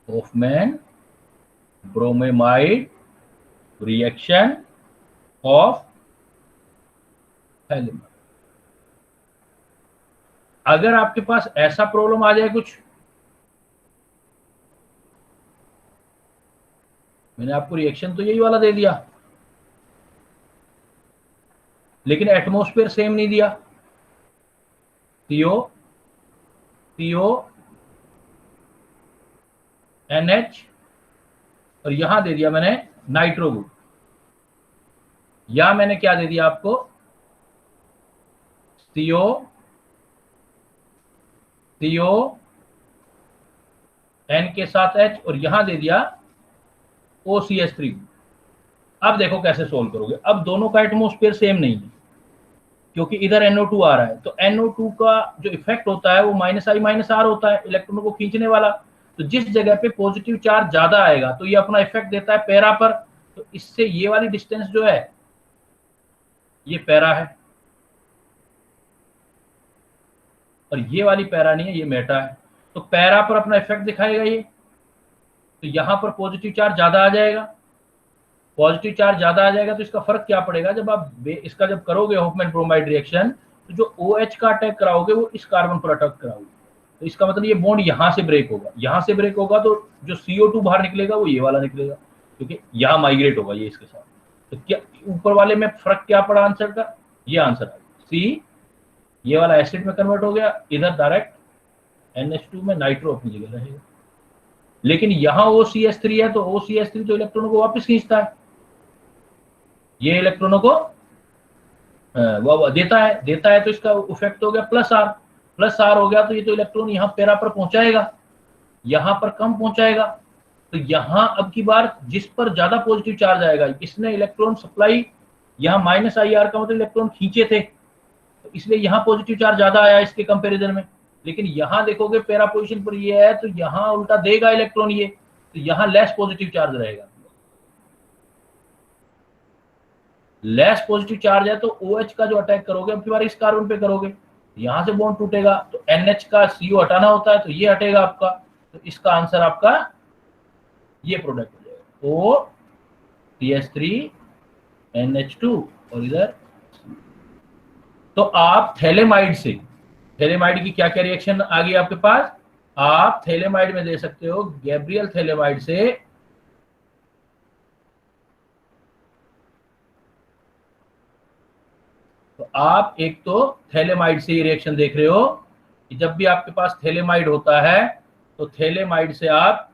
Hofmann bromide reaction of phthalimide. अगर आपके पास ऐसा प्रॉब्लम आ जाए कुछ, मैंने आपको रिएक्शन तो यही वाला दे दिया लेकिन एटमॉस्फेयर सेम नहीं दिया, CO NH और यहां दे दिया मैंने नाइट्रो ग्रुप, या मैंने क्या दे दिया आपको, CO N के साथ H और यहां दे दिया OCH3। अब देखो कैसे सोल्व करोगे। अब दोनों का एटमॉस्फेयर सेम नहीं है क्योंकि इधर NO2 आ रहा है, तो NO2 का जो इफेक्ट होता है वो -I-R होता है, इलेक्ट्रॉनों को खींचने वाला। तो जिस जगह पे पॉजिटिव चार्ज ज्यादा आएगा तो ये अपना इफेक्ट देता है पैरा पर, तो इससे ये वाली डिस्टेंस जो है ये पैरा है और ये वाली पैरा नहीं है, ये मेटा है। तो पैरा पर अपना इफेक्ट दिखाएगा ये, तो यहां पर पॉजिटिव चार्ज ज्यादा आ जाएगा। पॉजिटिव चार्ज ज्यादा आ जाएगा तो इसका फर्क क्या पड़ेगा, जब आप इसका जब करोगे होफमैन ब्रोमाइड रिएक्शन, तो जो OH का अटैक कराओगे वो इस कार्बन पर अटैक कराओगे, तो इसका मतलब ये बॉन्ड यहां से ब्रेक होगा। यहां से ब्रेक होगा तो जो CO2 बाहर निकलेगा वो ये वाला निकलेगा क्योंकि यहां माइग्रेट होगा ये इसके साथ। तो क्या ऊपर वाले में फर्क क्या पड़ा आंसर का, ये आंसर आ गया C, ये वाला एसिड में कन्वर्ट हो गया, इधर डायरेक्ट NH2 में नाइट्रो अपनी जगह रहेगा। लेकिन यहां OCH3 है तो OCH3 तो इलेक्ट्रॉनों को वापस खींचता है, ये इलेक्ट्रॉनों को देता है तो इसका इफेक्ट हो गया +R हो गया, तो ये तो इलेक्ट्रॉन यहाँ पैरा पर पहुंचाएगा, यहाँ पर कम पहुंचाएगा। तो यहाँ अब की बार जिस पर ज्यादा पॉजिटिव चार्ज आएगा, इसने इलेक्ट्रॉन सप्लाई यहाँ -IR का मतलब इलेक्ट्रॉन खींचे थे, तो इसलिए यहाँ पॉजिटिव चार्ज ज्यादा आया इसके कंपैरिजन में। लेकिन यहाँ देखोगे पैरा पोजीशन पर ये है तो यहाँ उल्टा देगा इलेक्ट्रॉन ये, तो यहाँ लेस पॉजिटिव चार्ज रहेगा। लेस पॉजिटिव चार्ज है तो OH का जो अटैक करोगे अब की बार इस कार्बन पे करोगे, यहां से बॉन्ड टूटेगा, तो NH का CO हटाना होता है तो ये हटेगा आपका, तो इसका आंसर आपका ये प्रोडक्ट हो जाएगा OCH3 NH2 और इधर। तो आप थैलेमाइड की क्या क्या रिएक्शन आ गई आपके पास, आप थैलेमाइड में दे सकते हो गैब्रियल थैलेमाइड से तो आप एक तो थैलेमाइड से ही रिएक्शन देख रहे हो कि जब भी आपके पास थैलेमाइड होता है तो थैलेमाइड से आप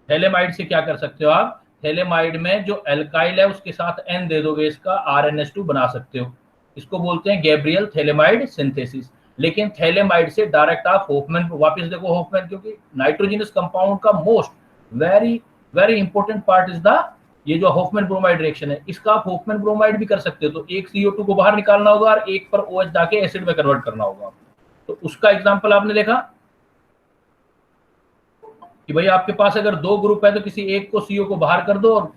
थैलेमाइड से क्या कर सकते हो, आप थैलेमाइड में जो एल्काइल है उसके साथ N दे दोगे, इसका RNH2 बना सकते हो। इसको बोलते हैं गैब्रियल थैलेमाइड सिंथेसिस। लेकिन थैलेमाइड से डायरेक्ट आप होफमैन, वापस देखो होफमैन, क्योंकि नाइट्रोजनस कंपाउंड का most very very important part is the ये जो होफमैन ब्रोमाइड रिएक्शन है, इसका आप होफमैन ब्रोमाइड भी कर सकते हो। तो एक CO2 को बाहर निकालना होगा और एक पर OH डाके एसिड में कन्वर्ट करना होगा। तो उसका एग्जाम्पल आपने देखा कि भाई आपके पास अगर 2 ग्रुप है तो किसी एक को CO को बाहर कर दो और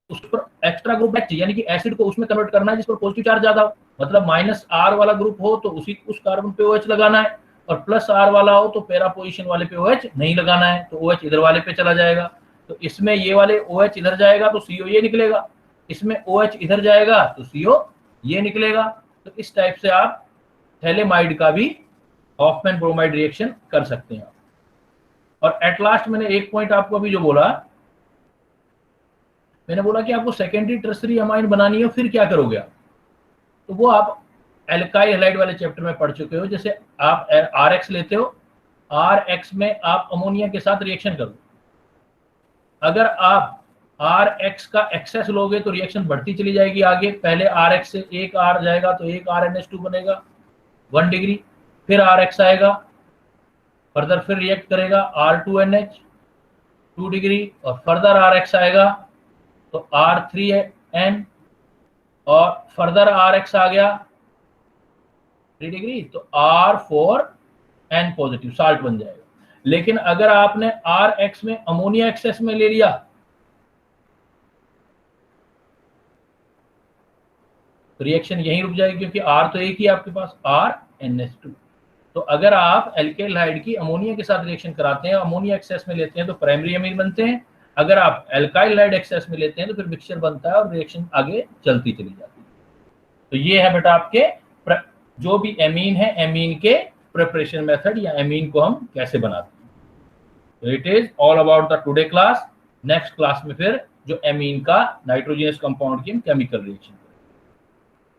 उस पर एक्स्ट्रा ग्रुप H यानी कि एसिड को उसमें कन्वर्ट करना है जिस पर पॉजिटिव चार्ज ज्यादा हो, मतलब -R वाला ग्रुप हो तो उस कार्बन पे OH लगाना है, और +R वाला हो तो पैरा पोजीशन वाले पे OH नहीं लगाना है, तो OH इधर वाले पे चला जाएगा। तो इसमें ये वाले OH इधर जाएगा तो CO ये निकलेगा, इसमें OH इधर जाएगा तो CO ये निकलेगा। तो इस टाइप से आप थैलेमाइड का भी हॉफमैन ब्रोमाइड रिएक्शन कर सकते हैं। और एट लास्ट मैंने एक पॉइंट आपको अभी जो बोला, मैंने बोला कि आपको सेकेंडरी टर्सरी अमाइन बनानी है, फिर क्या करोगे आप, तो वो आप एल्काइल हैलाइड वाले चैप्टर में पढ़ चुके हो। जैसे आप RX लेते हो, RX में आप अमोनिया के साथ रिएक्शन करो, अगर आप RX का एक्सेस लोगे तो रिएक्शन बढ़ती चली जाएगी आगे, पहले RX से एक R जाएगा तो एक RNH2 बनेगा, 1 डिग्री, फिर RX आएगा, फर्दर फिर रिएक्ट करेगा R2NH 2 डिग्री, और फर्दर RX आएगा तो R3N, और फर्दर RX आ गया 3 डिग्री तो R4N पॉजिटिव साल्ट बन जाएगा। लेकिन अगर आपने RX में अमोनिया एक्सेस में ले लिया तो रिएक्शन यहीं रुक जाएगी, क्योंकि R तो एक ही आपके पास RNH2। तो अगर आप एल्केल हाइड की अमोनिया के साथ रिएक्शन कराते हैं, अमोनिया एक्सेस में लेते हैं तो प्राइमरी अमीन बनते हैं, अगर आप एल्काइल हाइड एक्सेस में लेते हैं तो फिर मिक्सचर बनता है और रिएक्शन आगे चलती चली जाती है। तो ये है बेटा आपके जो भी एमीन है, एमीन के प्रिपरेशन मेथड या एमीन को हम कैसे बनाते हैं। तो it is all about the today class. Next class में फिर जो एमीन का नाइट्रोजनस कंपाउंड की हम केमिकल रिएक्शन करेंगे,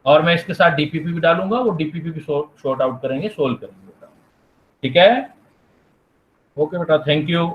और मैं इसके साथ डीपीपी भी डालूंगा, वो डीपीपी भी सॉर्ट आउट करेंगे, सोल्व करेंगे बेटा। ठीक है, ओके बेटा, थैंक यू।